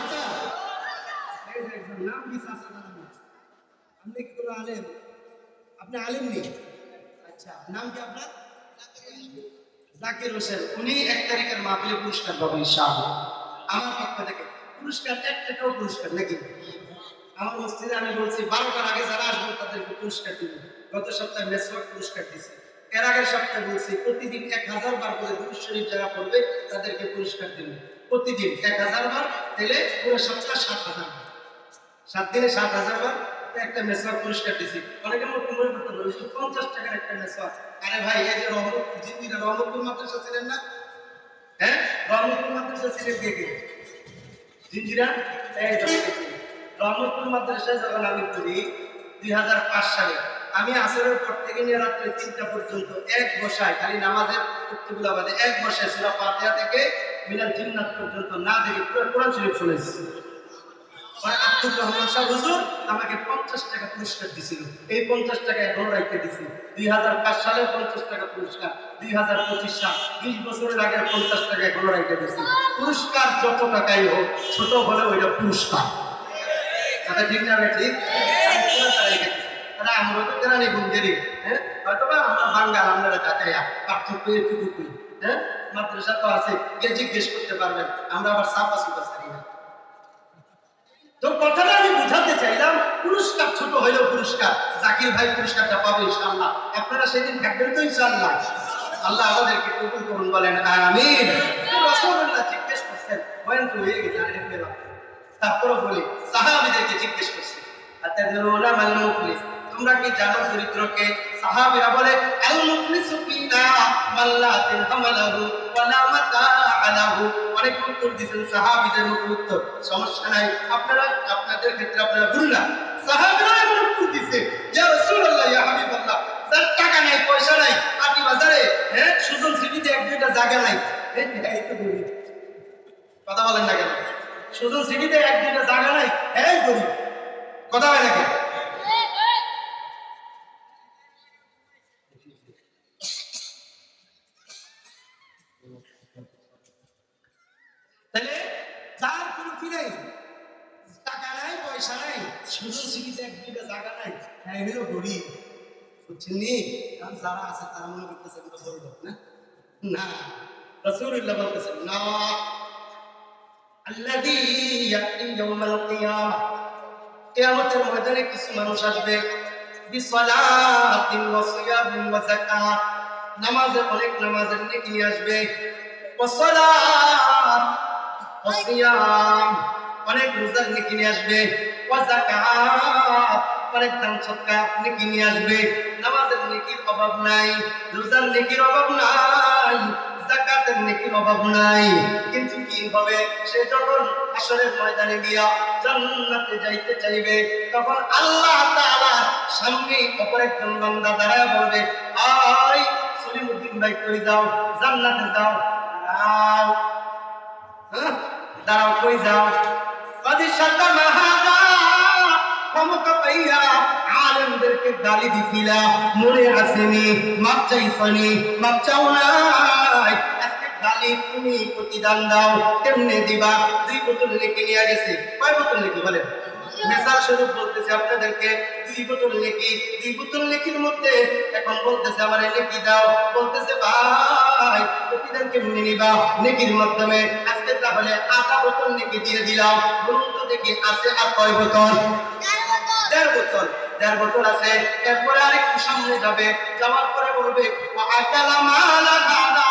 এই যে একজন নাম কি চাচা জানেন না? আপনি কি কোনো আলেম? আপনি আলেম নেই? আচ্ছা, নাম কি আপনার? জাকির হোসেন। উনি 1 তারিখের মাহফিলে পুরস্কার পাবেন ইনশাআল্লাহ আমার পক্ষ থেকে। পুরস্কার 1 টাকাও পুরস্কার নাকি? আমার মসজিদে আমি বলছি 12টার আগে যারা আসবেন তাদেরকে পুরস্কার দিব। গত সপ্তাহে মেসওয়াক পুরস্কার দিছি। এর আগের সপ্তাহে বলছি প্রতিদিন 1000 বার করে দুরূদ শরীফ যারা পড়বে তাদেরকে পুরস্কার দিব। প্রতিদিন 1000 বার, তাহলে পুরো সপ্তাহ 7000 বার। 7 দিনে 7000 বার একটা মেসওয়াক পুরস্কার দিছি। অনেকে মনে করতে পারে 50 টাকার একটা মেসওয়াক। আরে ভাই, এই যে রহমতপুর জিন্দিরা রহমতপুর মাদ্রাসা ছিলেন না? হ্যাঁ, রহমতপুর মাদ্রাসা ছিলেন কে কে? জিঞ্জিরা এই রহমতপুর মাদ্রাসায় যখন আমি পড়ি 2005 সালে, আমি আসরের পর থেকে নিয়ে রাত্রে 3টা পর্যন্ত এক বসায় খালি নামাজের উক্তগুলো বাদে এক বসায় সূরা ফাতিহা থেকে মিনাল জিন্নাত পর্যন্ত না দেখে পুরো কোরআন শরীফ শুনেছি। আব্দুর রহমান শাহ হুজুর আমাকে 50 টাকা পুরস্কার দিছিল। এই 50 টাকা এখনো রাখতে দিছি। 2005 সালে 50 টাকা পুরস্কার, 2025 সাল 20 বছরের আগের 50 টাকা এখনো রাখতে দিছি। পুরস্কার যত টাকাই হোক, ছোট হলে ওইটা পুরস্কার। কথা ঠিক না? ঠিক। আমরা তো গ্রামে গুঞ্জেরি, হ্যাঁ, হয়তো বা আমরা বাঙ্গাল, আমরা টাকাইয়া পার্থক্য একটু। হ্যাঁ, মাদ্রাসা তো আছে, কে জিজ্ঞেস করতে পারবেন। আমরা আবার সাফা সুফা ছাড়ি না। তো কথাটা আমি বুঝাতে চাইলাম, পুরস্কার ছোট হইলেও পুরস্কার। জাকির ভাই পুরস্কারটা পাবে ইনশাআল্লাহ। আপনারা সেদিন থাকবেন তো ইনশাআল্লাহ? আল্লাহ আমাদেরকে কবুল করুন, বলেন আমিন। রাসূলুল্লাহ জিজ্ঞেস করছেন, বলেন তো হয়ে গেছে আর একটু লাগবে। তারপরে বলি, সাহাবীদেরকে জিজ্ঞেস করছে, আতাদরুনা মাল মুফলিস, তোমরা কি জানো দরিদ্রকে? সাহাবীরা বলে, আল মুফলিসু ফিনা মান লা দিরহামালাহু ওয়া লা মাতাআলাহু। অনেক উত্তর দিয়েছেন সাহাবীদের মতো উত্তর, সমস্যা নাই, আপনারা আপনাদের ক্ষেত্রে আপনারা বলুন। সাহাবীরা এমন উত্তর দিয়েছে, ইয়া রাসূলুল্লাহ, ইয়া হাবিবাল্লাহ, যার টাকা নাই, পয়সা নাই, আটি বাজারে হ্যাঁ সুজন সিটিতে 1-2টা জায়গা নাই, এই তো গরিব। কথা বলেন না কেন? সুজন সিটিতে 1-2টা জায়গা নাই, এই গরিব। কথা হয় নাকি? তাহলে যার কোনো কি নাই, টাকা নাই, পয়সা নাই, সুজন সিটিতে 1-2টা জায়গা নাই, হ্যাঁ হলো গরিব। বুঝছেন নি? কারণ যারা আছে তারা মনে করতেছে আমরা বড় লোক না। না, রাসূলুল্লাহ বলতেছেন, না, আল্লাযী ইয়াতি ইয়াউমাল কিয়ামাহ, কিয়ামতের ময়দানে কিছু মানুষ আসবে, বিসসালাতিন ওয়া সিয়ামিন ওয়া যাকাত, নামাজের অনেক নামাজের নেকি নিয়ে আসবে, ওয়া সালাত ওয়া সিয়াম, অনেক রোজার নেকি নিয়ে আসবে, ওয়া যাকাত, অনেক দান সদকা নেকি নিয়ে আসবে। নামাজের নেকির অভাব নাই, রোজার নেকির অভাব নাই, যাকাতের নেকির অভাব নাই। কিন্তু কি হবে, সে যখন হাশরের ময়দানে গিয়া জান্নাতে যাইতে চাইবে, তখন আল্লাহ তাআলার সামনে অপর একজন বান্দা দাঁড়ায় বলবে, আয় সলিমউদ্দিন ভাই, কই যাও? জান্নাতে যাও। দাঁড়াও, হ্যাঁ দাঁড়াও, কই যাও? কাদি সাতা মাহাদা, ক্ষমতা পাইয়া আলেমদেরকে গালি দিছিলা, মনে আসেনি? মাপ চাইছনি? মাপ চাও নাই? আজকে গালি তুমি প্রতিদান দাও, কেমনে দিবা? 2 বোতল নেকি নিয়ে গেছে। কয় বোতল নেকি বলেন? মেসাল স্বরূপ বলতেছে আপনাদেরকে, 2 বোতল নেকি। 2 বোতল নেকির মধ্যে এখন বলতেছে আমার নেকি দাও, বলতেছে ভাই প্রতিদান কেমনে নিবা? নেকির মাধ্যমে। আজকে তাহলে 8 বোতল নেকি দিয়ে দিলাম, বলুন তো দেখি আছে আর কয় বোতল? 1.5 বোতল। 1.5 বোতল আছে। এরপরে আরেকটু সামনে যাবে, যাওয়ার পরে বলবে, আকালা মালা দাদা,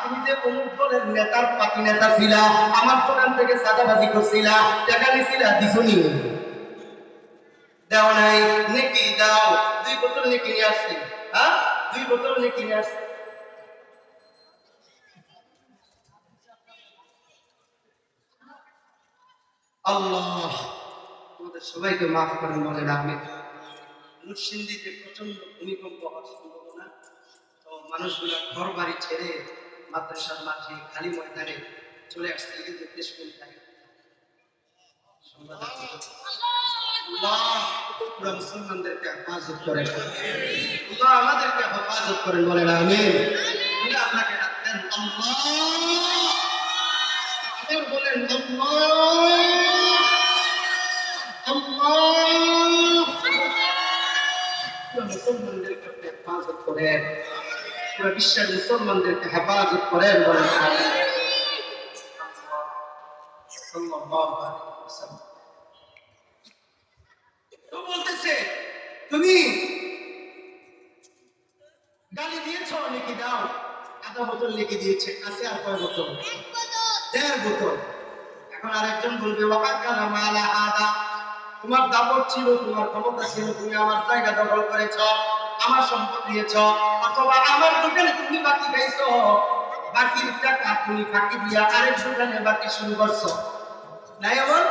তুমি যে অমুক দলের নেতার পাতি নেতা ছিলা, আমার দোকান থেকে সাদাবাজি করছিলা, টাকা নিছিলা, দিছনি? দাও নাই, নেকি দাও। 2 বোতল নেকি নিয়ে আসছে। হ্যাঁ, 2 বোতল নেকি নিয়ে আসছে। আল্লাহ তোমাদের সবাইকে মাফ করেন, বলেন আমিন। নরসিংদীতে প্রচন্ড ভূমিকম্প হওয়ার সম্ভাবনা, তো মানুষগুলা ঘর বাড়ি ছেড়ে মাদ্রাসার মাঠে খালি ময়দানে চলে আসছে, কিন্তু দেশ কোন থাকে আল্লাহ পুরো মুসলমানদেরকে হেফাজত করেন, আল্লাহ আমাদেরকে হেফাজত করেন, বলেন আমিন। আপনাকে ডাকতেন আল্লাহ, আবার বলেন আল্লাহ, পুরো মুসলমানদেরকে হেফাজত করেন, পুরো বিশ্বের মুসলমানদেরকে হেফাজত করেন, বলেন আমিন। তো বলতেছে তুমি গালি দিয়েছ নাকি দাও, আধা বোতল লিখে দিয়েছে, আছে আর কয় বোতল? 1.5 বোতল। এখন আরেকজন বলবে তোমার দাপট ছিল, তোমার ক্ষমতা ছিল, তুমি আমার জায়গা দখল করেছ, আমার সম্পদ দিয়েছ, অথবা আমার দোকানে তুমি বাকি খাইছো, বাকির টাকা তুমি ফাঁকি দিয়া আরেক দোকানে বাকি শুরু করছো, নাই আমার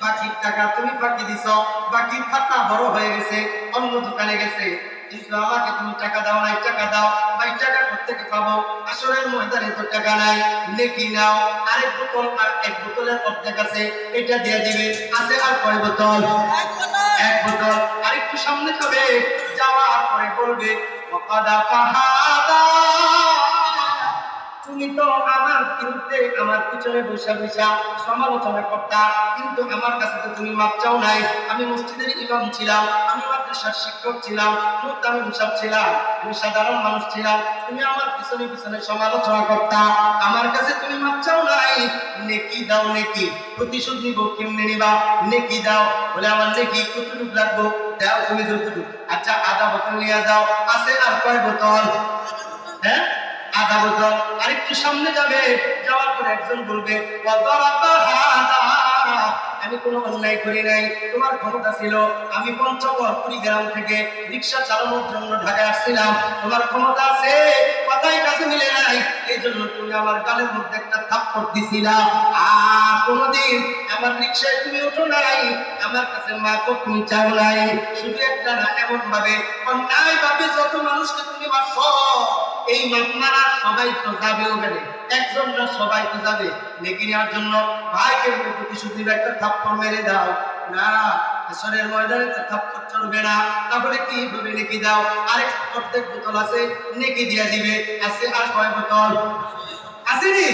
বাকির টাকা তুমি ফাঁকি দিছ, বাকির খাতা বড় হয়ে গেছে, অন্য দোকানে গেছে, কিন্তু আমাকে তুমি টাকা দাও নাই, টাকা দাও ভাই, টাকা কোথেকে পাবো? আসরের ময়দানে তো টাকা নাই, নেকি নাও, আরেক বোতল, আর 1 বোতলের অর্ধেক আছে, এটা দিয়ে দিবে, আছে আর কয় বোতল? 1 বোতল। আরেকটু সামনে যাবে, যাওয়ার পরে বলবে তুমি তো আমার বিরুদ্ধে আমার পিছনে বসে বসে সমালোচনা করতা, কিন্তু আমার কাছে তো তুমি মাপ চাও নাই। আমি মসজিদের ইমাম ছিলাম, আমি মাদ্রাসার শিক্ষক ছিলাম, মুক্তামি মুসাব ছিলাম, আমি সাধারণ মানুষ ছিলাম, তুমি আমার পিছনে পিছনে সমালোচনা করতা, আমার কাছে তুমি মাপ চাও নাই। নেকি দাও, নেকি প্রতিশোধ নিব, কেমনে নিবা? নেকি দাও। বলে আমার নেকি কতটুকু লাগবো? দাও তুমি যতটুকু। আচ্ছা আধা বোতল নিয়ে যাও, আছে আর কয় বোতল? হ্যাঁ, আধা বোতল। আরেকটু সামনে যাবে, যাওয়ার পর একজন বলবে আমি কোনো অন্যায় করি নাই, তোমার ক্ষমতা ছিল, আমি পঞ্চগড় কুড়িগ্রাম থেকে রিক্সা চালানোর জন্য ঢাকায় আসছিলাম, তোমার ক্ষমতা আছে, কথাই কাছে মিলে নাই, এই জন্য তুমি আমার গালের মধ্যে একটা থাপ্পড় দিছিলা, আর কোনোদিন আমার রিক্সায় তুমি ওঠো নাই, আমার কাছে মাফও তুমি চাও নাই, শুধু একটা না, এমন ভাবে অন্যায় ভাবে যত মানুষকে তুমি মারছো, এই মারা সবাই তো যাবে ওখানে, একজন না সবাই তো যাবে নেকি নেওয়ার জন্য। ভাইকে প্রতিশোধ নিবে, একটা থাপ্পড় মেরে দাও না, আসরের ময়দানে তো থাপ্পড় চলবে না, তারপরে কি ভাবে নেকি দাও, আরেক অর্ধেক বোতল আছে, নেকি দিয়ে দিবে, আছে আর কয় বোতল? আসেনি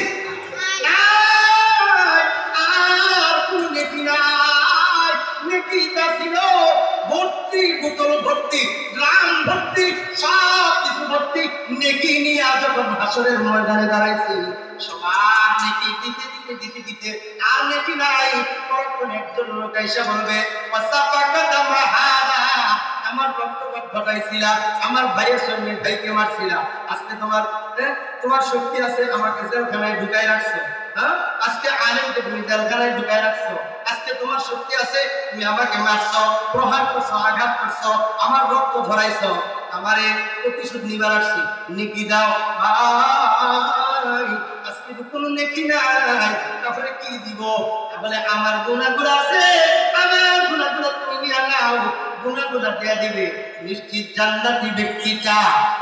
আর কোন নেকি নাই, নেকিটা ছিল ভর্তি, বোতল ভর্তি, ড্রাম ভর্তি, সব কিছু ভর্তি, নেকি নিয়ে যখন হাসরের ময়দানে দাঁড়াইছি, সবার নেকি দিতে দিতে দিতে দিতে আর নেকি নাই, তখন একজন লোক এসে বলবে আমার রক্তপাত ঘটাইছিলা, আমার ভাইয়ের সঙ্গে ভাইকে মারছিলা, আজকে তোমার তোমার শক্তি আছে, আমাকে জেলখানায় ঢুকাই রাখছো, হ্যাঁ, আজকে আলেমকে তুমি জেলখানায় ঢুকাই রাখছো, আজকে তোমার শক্তি আছে, তুমি আমাকে মারছো, প্রহার করছো, আঘাত করছো, আমার রক্ত ধরাইছো, আমারে প্রতিশোধ নিবার আসছি, নেকি দাও ভাই, আজকে তো কোনো নেকি নাই, তারপরে কি দিব? বলে আমার গুনাহগুলো আছে, আমার গুনাহগুলো তুমি নিয়ে নাও, গুনাহগুলো দেয়া দিবে, নিশ্চিত জান্নাতি ব্যক্তিটা,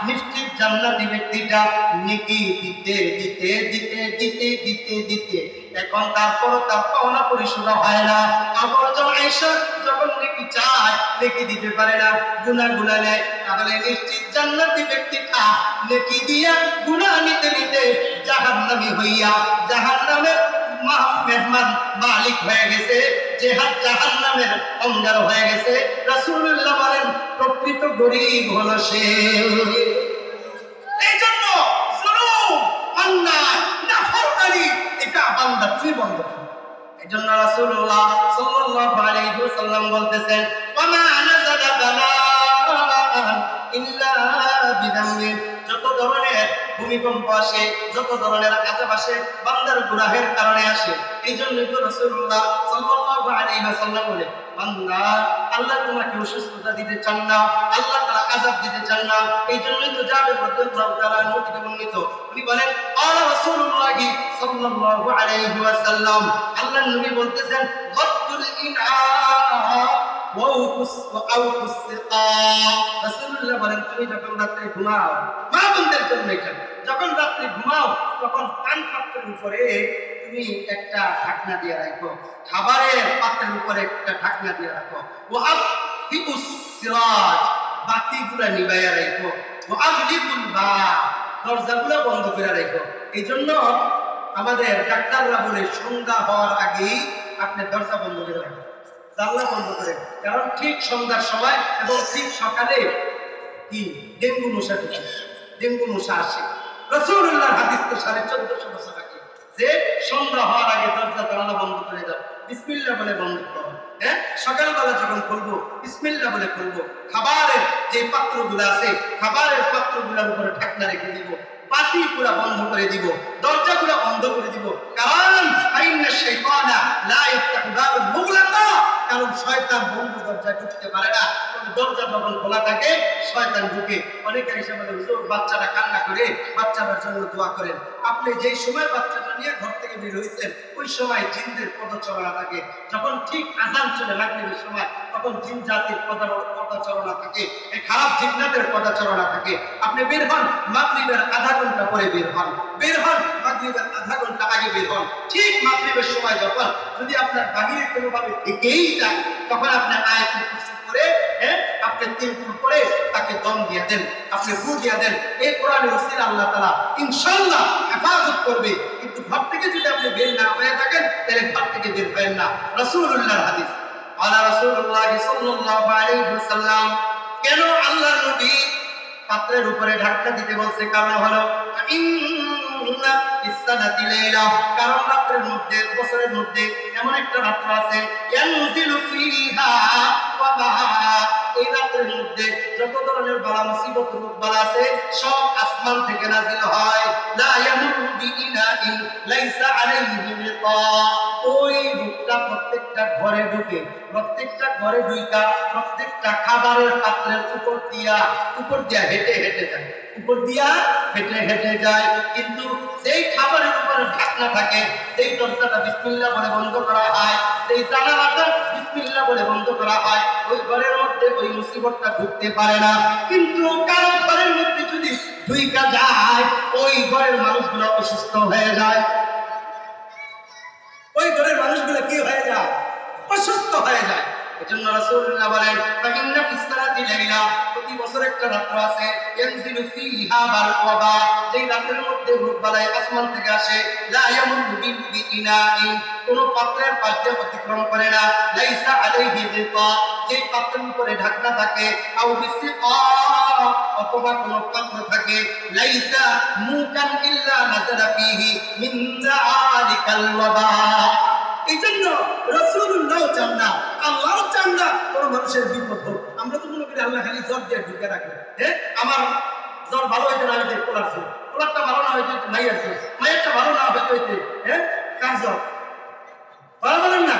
নিশ্চিত জান্নাতি ব্যক্তিটা নেকি দিতে দিতে দিতে দিতে দিতে দিতে এখন তারপরও তার পাওনা পরিশোধ হয় না, আবার যখন আয়েশা যখন নেকি চায় নেকি দিতে পারে না, গুনাহগুলো নেয়, তাহলে নিশ্চিত জান্নাতি ব্যক্তিটা নেকি দিয়া গুনাহ নিতে নিতে জাহান্নামী হইয়া জাহান্নামের মেহমান মালিক হয়ে গেছে, জাহান্নামের অঙ্গার হয়ে গেছে। রাসূলুল্লাহ বলেন প্রকৃত গরীব হলো সে। এই জন্য জুলুম, অন্যায়, নাফরমানি এটা বান্দা তুমি বন্ধ করো। এই জন্য রাসূলুল্লাহ সাল্লাল্লাহু আলাইহি ওয়াসাল্লাম বলতেছেন ওয়ামা নাযালা বালান ইল্লা বিদামমি, যত ধরনের ভূমিকম্প আসে, যত ধরনের আযাব আসে বান্দার গুনাহের কারণে আসে। এই জন্য তো রাসূলুল্লাহ সাল্লাল্লাহু আলাইহি ওয়াসাল্লাম বলে বান্দা আল্লাহ তোমাকে অসুস্থতা দিতে চান না, আল্লাহ তাআলা আযাব দিতে চান না, এই জন্যই তো জাবের রাদিয়াল্লাহু তাআলা নবীকে বর্ণিত উনি বলেন আলা রাসূলুল্লাহ সাল্লাল্লাহু আলাইহি ওয়াসাল্লাম, আল্লাহর নবী বলতেছেন গদ্দুল ইনা রাসূলুল্লাহ বলেন তুমি যখন রাতে ঘুমাও, মা বোনদেরকে জন্য এটা। যখন রাত্রে ঘুমাও তখন পান পাত্রের উপরে তুমি একটা ঢাকনা দিয়ে রাখো, খাবারের পাত্রের উপরে একটা ঢাকনা দিয়ে রাখো। ও আফিউস সিরাজ, বাতিগুলা নিভাইয়া রাখো। ও আফলিকুল বাব, দরজাগুলো বন্ধ করে রাখো। এই জন্য আমাদের ডাক্তাররা বলে সন্ধ্যা হওয়ার আগেই আপনি দরজা বন্ধ করে রাখেন, জানলা বন্ধ করে। কারণ ঠিক সন্ধ্যার সময় এবং ঠিক সকালে কি ডেঙ্গু মশা ঢুকে, ডেঙ্গু মশা আসে। রাসূলুল্লাহর হাদিস তো 1450 বছর আগে যে সন্ধ্যা হওয়ার আগে দরজা জানালা বন্ধ করে দাও, বিসমিল্লাহ বলে বন্ধ করো। হ্যাঁ, সকালবেলা যখন খুলবো বিসমিল্লাহ বলে খুলবো। খাবারের যে পাত্রগুলো আছে খাবারের পাত্রগুলোর উপরে ঢাকনা রেখে দিব, বাতি পুরা বন্ধ করে দিব, দরজাগুলো বন্ধ করে দিব। কারণ ফাইন্না শাইতানা লা ইফতাহু বাবাল মুগলাকা, কারণ শয়তান বন্ধ দরজায় ঢুকতে পারে না। দরজা যখন খোলা থাকে শয়তান ঢুকে। অনেকে এসে বলে হুজুর বাচ্চাটা কান্না করে, বাচ্চাটার জন্য দোয়া করেন। আপনি যেই সময় বাচ্চাটা নিয়ে ঘর থেকে বের হয়েছেন ওই সময় জিনদের পদচারণা থাকে। যখন ঠিক আযান চলে মাগরিবের সময় তখন জিন জাতির পদচারণা থাকে, এই খারাপ জিন্নাতের পদচারণা থাকে। আপনি বের হন মাগরিবের আধা ঘন্টা পরে বের হন, বের হন মাগরিবের আধা ঘন্টা আগে বের হন। ঠিক মাগরিবের সময় যখন যদি আপনার বাহিরে কোনোভাবে থেকেই যায় তখন আপনি আয়াতুল কুরসি করে আপনি 3 ফুল করে তাকে দম দিয়ে দেন, আপনি ফু দিয়ে দেন। এই কোরআনের ওসিলা আল্লাহ তাআলা ইনশাআল্লাহ হেফাজত করবে। কিন্তু ঘর থেকে যদি আপনি বের না হয়ে থাকেন তাহলে ঘর থেকে বের হবেন না। রাসূলুল্লাহর হাদিস, আলা রাসূলুল্লাহ সাল্লাল্লাহু আলাইহি ওয়াসাল্লাম কেন আল্লাহর নবী পাত্রের উপরে ঢাকনা দিতে বলছে? কারণ হলো ইন্না ফিসসানাতি লাইলা, কারণ রাতের মধ্যে বছরের মধ্যে এমন একটা রাত আছে ইয়ানজিলু ফিহা ওয়াবা, এই রাতের মধ্যে যত ধরনের বালা মুসিবত রোগ বালা আছে সব আসমান থেকে নাযিল হয়। লা ইয়ামুরু বিইনাইন লাইসা আলাইহি লিকা, ওই রোগটা প্রত্যেকটা ঘরে ঢুকে, প্রত্যেকটা ঘরে ঢুকা প্রত্যেকটা খাবারের পাত্রের উপর দিয়া হেঁটে হেঁটে যায়, উপর দিয়া হেঁটে হেঁটে যায়। কিন্তু সেই খাবারের উপরে ঢাকনা থাকে, সেই দরজাটা বিসমিল্লাহ বলে বন্ধ করা হয়, সেই জানালাটা বিসমিল্লাহ বলে বন্ধ করা হয়। ওই ঘরের মধ্যে ওই মুসিবতটা ঢুকতে পারে না। কিন্তু কারো ঘরের মধ্যে যদি ঢুইকা যায় ওই ঘরের মানুষগুলো অসুস্থ হয়ে যায়, ওই ঘরের মানুষগুলো কি হয়ে যায়? অসুস্থ হয়ে যায়। এজন্য রাসূলুল্লাহ বলেন ফাইন্না ফিসসানাতি লাইলা, প্রতি বছর একটা রাত আছে ইয়ানজিলু ফিহা বাল ওয়াবা, যেই রাতের মধ্যে রোগ বালাই আসমান থেকে আসে। লা ইয়ামুরু বিইনাইন, কোন পাত্রের পাশ দিয়ে অতিক্রম করে না। লাইসা আলাইহি লিকা, যেই পাত্রের উপরে ঢাকনা থাকে, আও বিসিকা, অথবা কোন পাত্র থাকে, লাইসা মুকান ইল্লা নাযালা ফিহি মিন যালিকাল ওয়াবা। এই জন্য রাসূলুল্লাহ চান না, আল্লাহ চান না কোনো মানুষের বিপদ হোক। আমরা তো মনে করি আল্লাহ খালি জ্বর দিয়ে ঢুকে রাখে। হ্যাঁ, আমার জ্বর ভালো হইতে না হইতে কোলার জ্বর, কোলারটা ভালো না হইতে মাইয়ের জ্বর, মাইয়েরটা ভালো না হইতে হ্যাঁ কার জ্বর, ভালো বলেন না?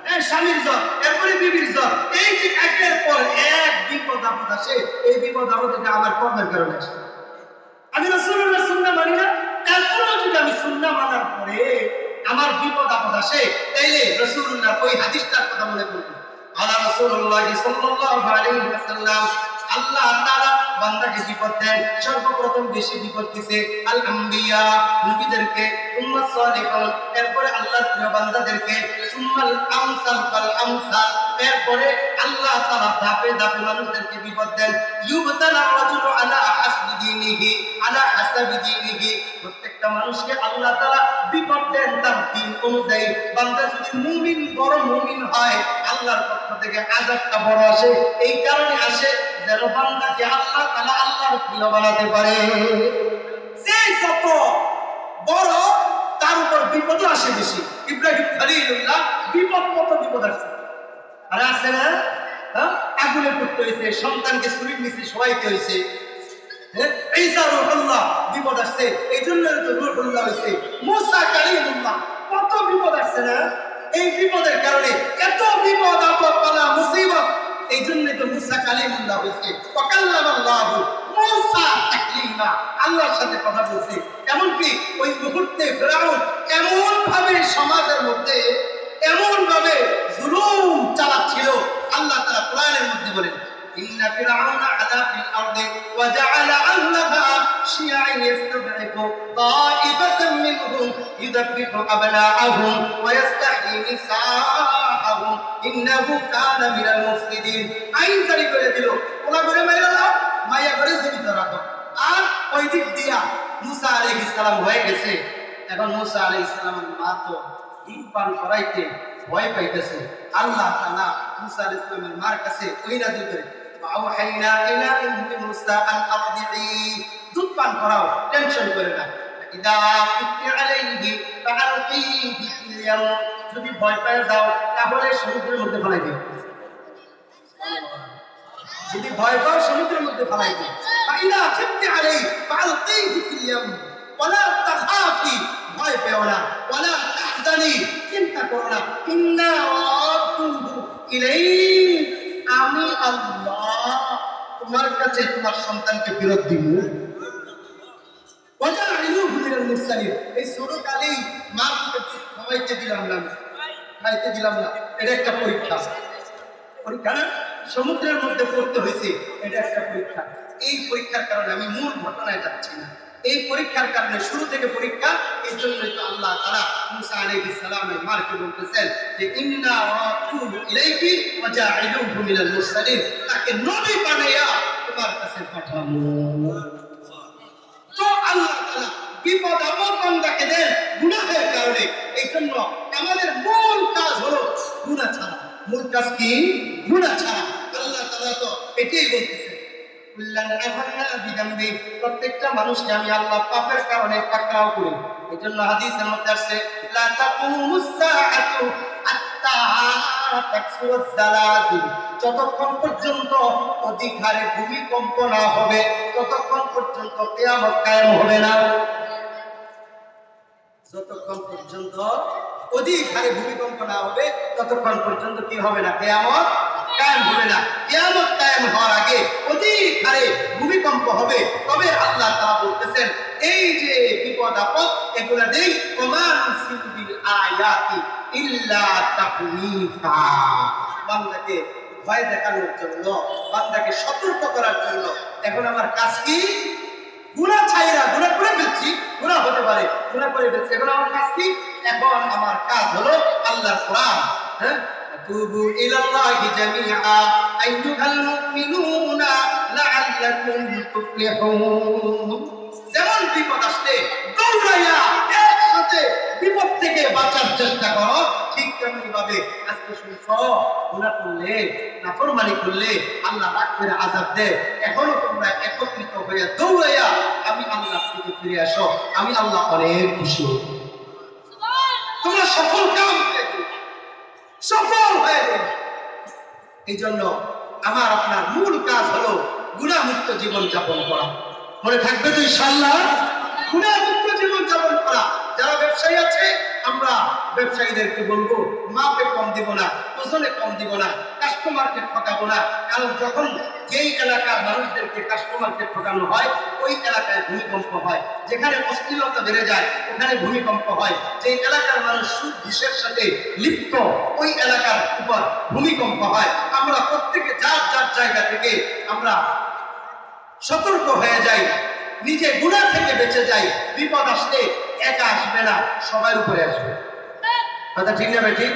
হ্যাঁ, স্বামীর জ্বর, এরপরে বিবির জ্বর। এই যে একের পর এক বিপদ আপদ আসে, এই বিপদ আপদ এটা আমার কর্মের কারণে আসে। আমি রাসূলুল্লাহ সুন্নাহ মানি না, এরপরেও যদি আমি সুন্নাহ মানার পরে আমার বিপদ আপদ আসে তাইলে রাসূলুল্লাহ ওই হাদিসটার কথা মনে করব। আলা রাসূলুল্লাহ সাল্লাল্লাহু আলাইহি ওয়াসাল্লাম, আল্লাহ তাআলা বান্দাকে বিপদ দেন, সর্বপ্রথম বেশি বিপদ দিয়েছে আল আম্বিয়া, নবীদেরকে, উম্মাত সালিহুন, এরপরে আল্লাহর প্রিয় বান্দাদেরকে, সুম্মাল আমসাল ফাল আমসাল, এরপরে আল্লাহ তাআলা ধাপে ধাপে মানুষদেরকে বিপদ দেন। ইউবতালা রাজুলু আলা হাসবি দীনিহি, আলা হাসাবি দীনিহি, প্রত্যেকটা মানুষকে আল্লাহ তাআলা বিপদ দেন তার দিন অনুযায়ী। বান্দা যদি মুমিন, বড় মুমিন হয় আল্লাহর পক্ষ থেকে আযাবটা বড় আসে। এই কারণে আসে যেন বান্দাকে আল্লাহ তাআলা আল্লাহর প্রিয় বানাতে পারে। যে যত বড় তার উপর বিপদ আসে বেশি। ইব্রাহিম খলিলুল্লাহ বিপদ, কত বিপদ আসছে, আর আসে না? আগুনে পড়তে হয়েছে, সন্তানকে ছুরির নিচে শোয়াইতে হয়েছে। ঈসা রূহুল্লাহ বিপদ আসছে, এই জন্য তো রূহুল্লাহ হয়েছে। মুসা কালিমুল্লাহ, কত বিপদ আসছে না? এই বিপদের কারণে এত বিপদ আপদ পালা মুসিবত, এই জন্য তো মুসা কালিমুল্লাহ হয়েছে। ওয়াকাল্লামাল্লাহু মুসা তাকলিমা, আল্লাহর সাথে কথা বলছে। এমনকি ওই মুহূর্তে ফিরআউন এমন ভাবে সমাজের মধ্যে এমন ভাবে জুলুম চালাচ্ছিল, আল্লাহ তাআলা কোরআনের মধ্যে বলেন ইন্না ফিরআউনা আলা ফিল আরদি ওয়া জাআলা আহলাহা শিয়া, يستضعف طائفة منهم يذبح أبناءهم ويستحيي نساءهم إنه كان من المفسدين আইন জারি করে দিল ওরা করে মাইরা দাও মাইয়া করে জীবিত রাখো আর ওই দিক দিয়া মুসা আলাইহিস সালাম হয়ে গেছে এখন মুসা আলাইহিস সালামের মা তো ডিম পান করাইতে ভয় পাইতেছে আল্লাহ তাআলা মুসা আলাইহিস সালামের মার কাছে ওই নাযিল করে وأوحينا إلى أم موسى أن أرضعيه দুধ পান করাও টেনশন করে না إذا خفت عليه فألقيه في اليم যদি ভয় পেয়ে যাও তাহলে সমুদ্রের মধ্যে ফেলাই দিও যদি ভয় পাও সমুদ্রের মধ্যে ফেলাই দিও فإذا خفت عليه فألقيه في اليم ولا تخافي ভয় পেও না ولا تحزني চিন্তা করো না إنا رادوه إليك আমি আল্লাহ তোমার কাছে তোমার সন্তানকে ফেরত দিব ওয়াজাইলুহু মিনাল মুরসালিন এই ছোট কালেই মাকে খাওয়াইতে দিলাম না খাইতে দিলাম না এটা একটা পরীক্ষা পরীক্ষা না সমুদ্রের মধ্যে পড়তে হয়েছে এটা একটা পরীক্ষা এই পরীক্ষার কারণে আমি মূল ঘটনায় যাচ্ছি না এই পরীক্ষার কারণে শুরু থেকে পরীক্ষা এই জন্যই তো আল্লাহ তাআলা মুসা আলাইহিস সালামের মাকে বলতেছেন যে ইন্না রাসূলু ইলাইকি ওয়া জাইলুহু মিনাল মুরসালিন তাকে নবী বানায়া তোমার কাছে পাঠাবো তো আল্লাহ তাআলা বিপদ আপদ বান্দাকে দেন গুনাহের কারণে এই জন্য আমাদের মূল কাজ হলো গুনাহ ছাড়া মূল কাজ কি গুনাহ ছাড়া আল্লাহ তাআলা তো এটাই বলতেছেন প্রত্যেকটা মানুষকে আমি আল্লাহ পাপের কারণে পাকড়াও করি এই জন্য হাদিসের মধ্যে আসছে লা তাকুমুস সাআতু হাত্তা তাকসুরুজ জালাজিল যতক্ষণ পর্যন্ত অধিক হারে ভূমিকম্প না হবে ততক্ষণ পর্যন্ত কিয়ামত কায়েম হবে না যতক্ষণ পর্যন্ত অধিক হারে ভূমিকম্প না হবে ততক্ষণ পর্যন্ত কি হবে না কিয়ামত কায়েম হবে না কিয়ামত কায়েম হওয়ার আগে অধিক হারে ভূমিকম্প হবে তবে আল্লাহ তাআলা বলতেছেন এই যে বিপদ আপদ এগুলা দেই ওমান সিবিল আয়াতি ইল্লা তাকলিফা বান্দাকে ভয় দেখানোর জন্য বান্দাকে সতর্ক করার জন্য এখন আমার কাজ কি গুনাহ ছাইরা গুনাহ করে ফেলছি গুনাহ হতে পারে গুনাহ করে ফেলছি এখন আমার কাজ কি এখন আমার কাজ হলো আল্লাহর কোরআন হ্যাঁ توبوا إلى الله جميعا أيها المؤمنون لعلكم تفلحون যেমন বিপদ আসলে দৌড়াইয়া একসাথে বিপদ থেকে বাঁচার চেষ্টা করো ঠিক তেমনি ভাবে আজকে শুনছো গুনাহ করলে নাফরমানি করলে আল্লাহ রাগ করে আযাব দেয় এখনো তোমরা একত্রিত হয়ে দৌড়াইয়া আমি আল্লাহর দিকে ফিরে আসো আমি আল্লাহ অনেক খুশি হই তোমরা সফল কাম সফল হয়ে যাবে এই জন্য আমার আপনার মূল কাজ হলো গুনাহমুক্ত জীবন যাপন করা মনে থাকবে তো ইনশাআল্লাহ গুনাহমুক্ত জীবন যাপন করা যারা ব্যবসায়ী আছে আমরা ব্যবসায়ীদেরকে বলবো মাপে কম দিব না ওজনে কম দিব না কাস্টমারকে ঠকাবো না কারণ যখন যেই এলাকার মানুষদেরকে কাস্টমারকে ঠকানো হয় ওই এলাকায় ভূমিকম্প হয় যেখানে অশ্লীলতা বেড়ে যায় ওখানে ভূমিকম্প হয় যেই এলাকার মানুষ সুদ ঘুষের সাথে লিপ্ত ওই এলাকার উপর ভূমিকম্প হয় আমরা প্রত্যেকে যার যার জায়গা থেকে আমরা সতর্ক হয়ে যাই নিজে গুনাহ থেকে বেঁচে যাই বিপদ আসলে একা আসবে না সবার উপরে আসবে কথা ঠিক না ঠিক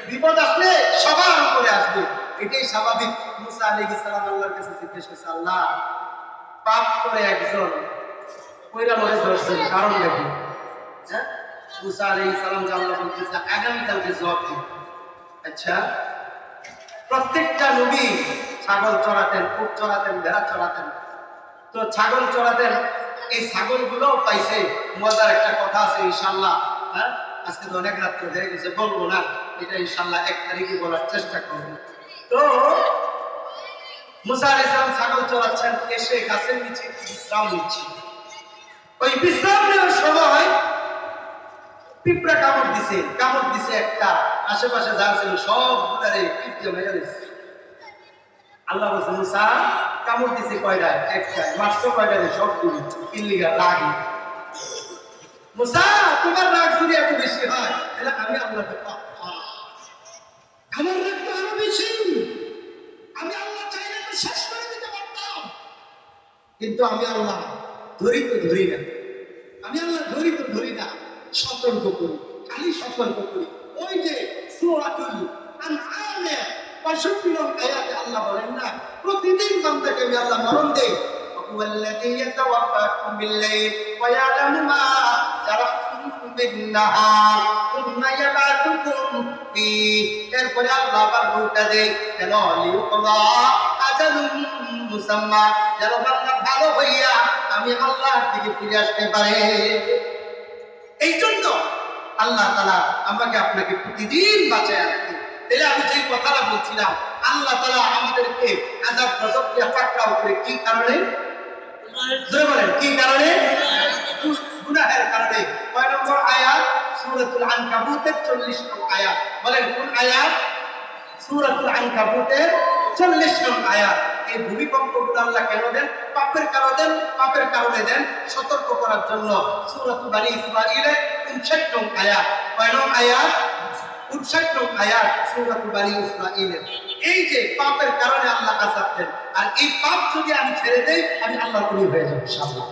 বিপদ আসলে সবার উপরে আসবে এটাই স্বাভাবিক মুসা আলাইহিস সালাম আল্লাহর কাছে জিজ্ঞেস করছে আল্লাহ পাপ করে একজন কইরা মরে ধরছেন কারণ দেখি হ্যাঁ মুসা আলাইহিস সালাম আল্লাহ বলতেছে আগামী কালকে জবাব দিন আচ্ছা প্রত্যেকটা নবী ছাগল চড়াতেন উট চড়াতেন ভেড়া চড়াতেন তো ছাগল চড়াতেন এই ছাগলগুলো পাইছে মজার একটা কথা আছে ইনশাআল্লাহ হ্যাঁ আজকে তো অনেক রাত হয়ে গেছে বলবো না এটা ইনশাআল্লাহ 1 তারিখে বলার চেষ্টা করব তো মুসা আলাইহিস সালাম ছাগল চড়াচ্ছেন এসে গাছের নিচে বিশ্রাম নিচ্ছেন ওই বিশ্রাম নেওয়ার সময় পিঁপড়া কামড় দিছে একটা আশেপাশে যা ছিল সব গুলারে পিঁপড়ে মেরে দিছে আল্লাহ বলছে মুসা কামড় দিছে কয়টা একটা মারছো কয়টা সব গুলো ইল্লিগা লাগে মুসা তোমার রাগ যদি এত বেশি হয় তাহলে আমি আল্লাহকে আমার রাগ তো আরো বেশি আমি আল্লাহ চাইলে তো শেষ করে দিতে পারতাম কিন্তু আমি আল্লাহ ধরি তো ধরি না, আমি আল্লাহ ধরি তো ধরি না, সতর্ক করি, খালি সতর্ক করি। ওই যে সূরাতুল আনআমের 65 নং আয়াতে আল্লাহ বলেন না, প্রতিদিন বান্দাকে আমি আল্লাহ মরণ দেই। ওয়াল্লাযী ইয়াতাওয়াফাকুম বিল-লাইল ওয়া ইয়ালামু মা জারাহতুম বিন-নাহার সুম্মা ইয়াবআতুকুম ফী। এরপরে আল্লাহ আবার বলতে দেয় কেন, লিউকযা আজালুম মুসাম্মা, যেন বান্দা ভালো হইয়া আমি আল্লাহর দিকে ফিরে আসতে পারে। এই জন্য আল্লাহ তাআলা আমাকে আপনাকে প্রতিদিন বাঁচায় রাখেন। তাহলে আমি যে কথাটা বলছিলাম, আল্লাহ তাআলা আমাদেরকে আযাব গজব দিয়ে পাকড়াও করে কি কারণে? জোরে বলেন, কি কারণে? গুনাহের কারণে। কয় নম্বর আয়াত? সূরাতুল আনকাবুতের 40 নং আয়াত। বলেন কোন আয়াত? সূরাতুল আনকাবুতের 40 নং আয়াত। এই ভূমিকম্পগুলো আল্লাহ কেন দেন? পাপের কারণে দেন, সতর্ক করার জন্য। সূরাতুল বনী ইসরাঈলের 59 নং আয়াত। কয় নং আয়াত? 59 নং আয়াত সূরাতুল বনী ইসরাঈলের। এই যে পাপের কারণে আল্লাহ আযাব দেন, আর এই পাপ যদি আমি ছেড়ে দেই আমি আল্লাহর ওলি হয়ে যাব ইনশাআল্লাহ।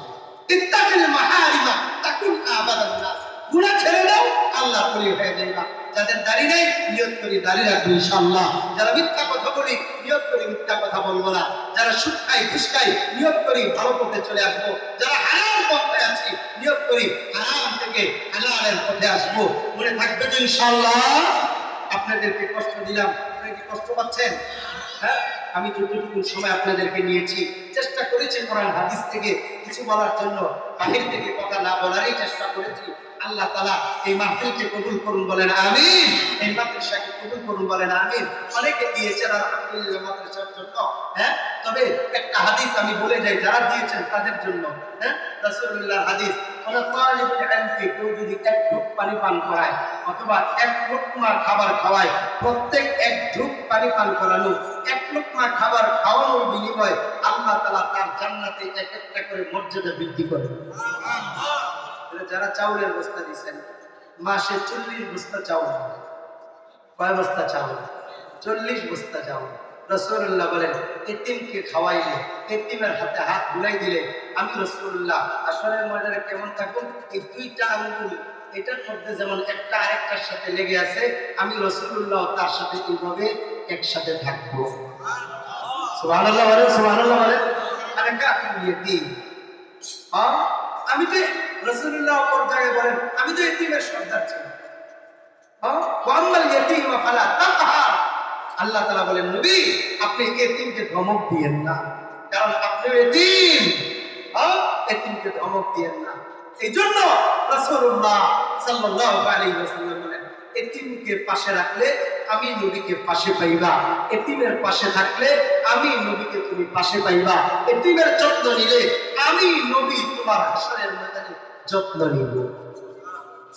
ইত্তাকিল মাহারিমা তাকুন আবাদান নাস। গুনাহ ছেড়ে দাও, আল্লাহর ওলি হয়ে যাইবা। যাদের দাড়ি নেই নিয়ত করি দাড়ি রাখবো ইনশাআল্লাহ। যারা মিথ্যা কথা বলি নিয়ত করি মিথ্যা কথা বলবো না। যারা সুদ খাই ঘুষ খাই নিয়ত করি ভালো পথে চলে আসবো। যারা হারাম পথে আছি নিয়ত করি হারাম থেকে হালালের পথে আসবো। মনে থাকবে তো ইনশাআল্লাহ। আপনাদেরকে কষ্ট দিলাম, আপনারা কি কষ্ট পাচ্ছেন? হ্যাঁ, আমি যতটুকু সময় আপনাদেরকে নিয়েছি চেষ্টা করেছি কোরআন হাদিস থেকে কিছু বলার জন্য, বাহির থেকে কথা না বলারই চেষ্টা করেছি। আল্লাহ তাআলা এই মাহফিলকে কবুল করুন বলেন আমিন। এই মাদ্রাসাকে কবুল করুন বলেন আমিন। অনেকে দিয়েছেন আলহামদুলিল্লাহ মাদ্রাসার জন্য। হ্যাঁ, তবে একটা হাদিস আমি বলে যাই যারা দিয়েছেন তাদের জন্য। হ্যাঁ, রাসূলুল্লাহর হাদিস, কোন তালিবুল ইলমকে কেউ যদি এক ঢোক পানি পান করায় অথবা এক লোকমা খাবার খাওয়ায়, প্রত্যেক এক ঢোক পানি পান করানো, এক লোকমা খাবার খাওয়ানোর বিনিময়ে আল্লাহ তাআলা তার জান্নাতে এক একটা করে মর্যাদা বৃদ্ধি করে। যারা চাউলের বস্তা দিচ্ছেন মাসে 40 বস্তা চাউল, কয় বস্তা চাউল? 40 বস্তা চাউল। রাসূলুল্লাহ বলেন এতিমকে খাওয়াইলে, এতিমের হাতে হাত বুলাই দিলে আমি রাসূলুল্লাহ আসরের ময়দানে কেমন থাকুন, এই দুইটা আঙ্গুল এটার মধ্যে যেমন একটা আরেকটার সাথে লেগে আছে, আমি রাসূলুল্লাহ তার সাথে এইভাবে একসাথে থাকবো। সুবহানাল্লাহ বলেন, সুবহানাল্লাহ বলেন। আরে কাফির ইতিম, আমি তো রাসূলুল্লাহ অপর জায়গায় বলেন আমি তো এতিমের সর্দার ছিলাম। ওয়াম্মাল ইয়াতীমা ফালা তাকহার। আল্লাহ তাআলা বলেন নবী আপনি এতিমকে ধমক দিয়েন না, কারণ আপনি এতিম। এতিমকে ধমক দিয়েন না। এইজন্য রাসূলুল্লাহ সাল্লাল্লাহু আলাইহি ওয়াসাল্লাম বলেন এতিমকে পাশে রাখলে আমি নবীকে পাশে পাইবা, এতিমের পাশে থাকলে আমি নবীকে তুমি পাশে পাইবা, এতিমের যত্ন নিলে আমি নবী তোমার হাসরের ময়দানে যত্ন নিব।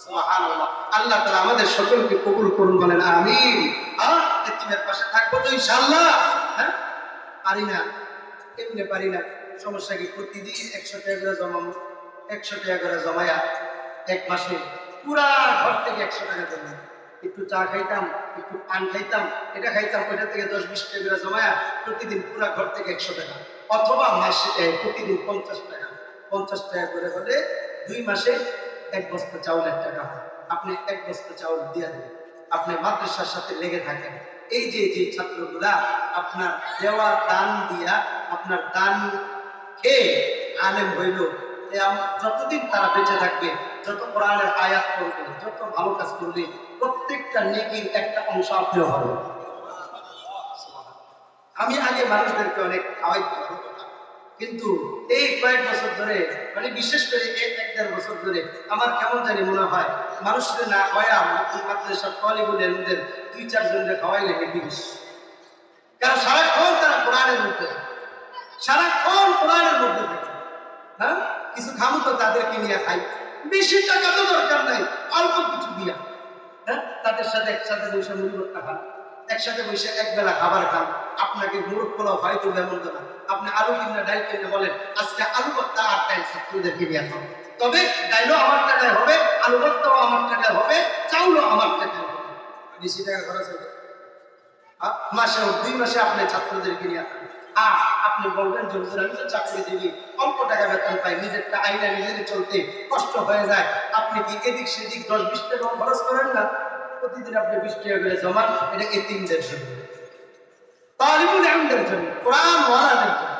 সুবহানাল্লাহ। আল্লাহ তাআলা আমাদের সকলকে কবুল করুন বলেন আমিন। এতিমের পাশে থাকবো তো ইনশাআল্লাহ। হ্যাঁ, পারি না, এমনি পারি না, সমস্যা কি? প্রতিদিন 100 টাকা করে জমাবো, 100 টাকা করে জমায়া এক মাসে পুরা ঘর থেকে 100 টাকা জমা, একটু চা খাইতাম, একটু পান খাইতাম, এটা খাইতাম, ওইটা থেকে 10-20 টাকা করে জমায়া প্রতিদিন পুরা ঘর থেকে 100 টাকা, অথবা মাসে প্রতিদিন 50 টাকা, 50 টাকা করে হলে 2 মাসে 1 বস্তা চাউলের টাকা। আপনি 1 বস্তা চাউল দিয়ে দেবেন, আপনি মাদ্রাসার সাথে লেগে থাকেন। এই যে ছাত্রগুলা আপনার দেওয়া দান দিয়া, আপনার দান খেয়ে আলেম হইল, যতদিন তারা বেঁচে থাকবে, যত কোরআনের আয়াত করবে, যত ভালো কাজ করবে, প্রত্যেকটা নেকির একটা অংশ আপনি হবে। আমি আগে মানুষদেরকে অনেক খাওয়াইতে হতো না, কিন্তু এই কয়েক বছর ধরে, মানে বিশেষ করে 1-1.5 বছর ধরে আমার কেমন জানি মনে হয় মানুষদের না খাওয়া মাদ্রাসার তালিবুল ইলমদের 2-4 জনকে খাওয়াইলে বেশি বেশি। কারণ সারাক্ষণ তারা কোরআনের মধ্যে, সারাক্ষণ কোরআনের মধ্যে থাকে। হ্যাঁ, কিছু খামু তো তাদেরকে নিয়ে খাই, বেশি টাকা তো দরকার নাই, অল্প কিছু দিয়া। হ্যাঁ, তাদের সাথে একসাথে বসে মুড়ি ভর্তা খান, একসাথে বসে একবেলা খাবার খান। আপনাকে মুরগ পোলাও হয়তো এমন না, আপনি আলু কিনে ডাল কিনে বলেন আজকে আলু ভর্তা আর ডাল ছাত্রদেরকে নিয়ে খান, তবে ডাইলও আমার টাকায় হবে, আলু ভর্তাও আমার টাকায় হবে, চাউলও আমার টাকায় হবে। বেশি টাকা খরচ হবে মাসে 2 মাসে আপনি ছাত্রদেরকে নিয়ে খান। আর আপনি বলবেন যে হুজুর আমি তো চাকরিজীবী, অল্প টাকা বেতন পাই, নিজেরটা আইনা নিজের চলতে কষ্ট হয়ে যায়, আপনি কি এদিক সেদিক 10-20 টাকা খরচ করেন না? প্রতিদিন আপনি 20 টাকা করে জমান, এটা এতিমদের জন্য, তালিবুল ইলমদের জন্য, কোরআন ওয়ালাদের জন্য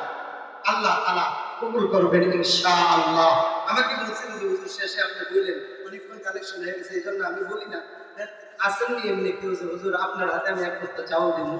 আল্লাহ তাআলা কবুল করবেন ইনশাআল্লাহ। আমাকে বলছেন যে হুজুর শেষে আপনি বললেন অনেকক্ষণ কালেকশন হয়ে গেছে, এই জন্য আমি বলি না, আসেননি এমনি কেউ যে হুজুর আপনার হাতে আমি এক বস্তা চাউল দিব,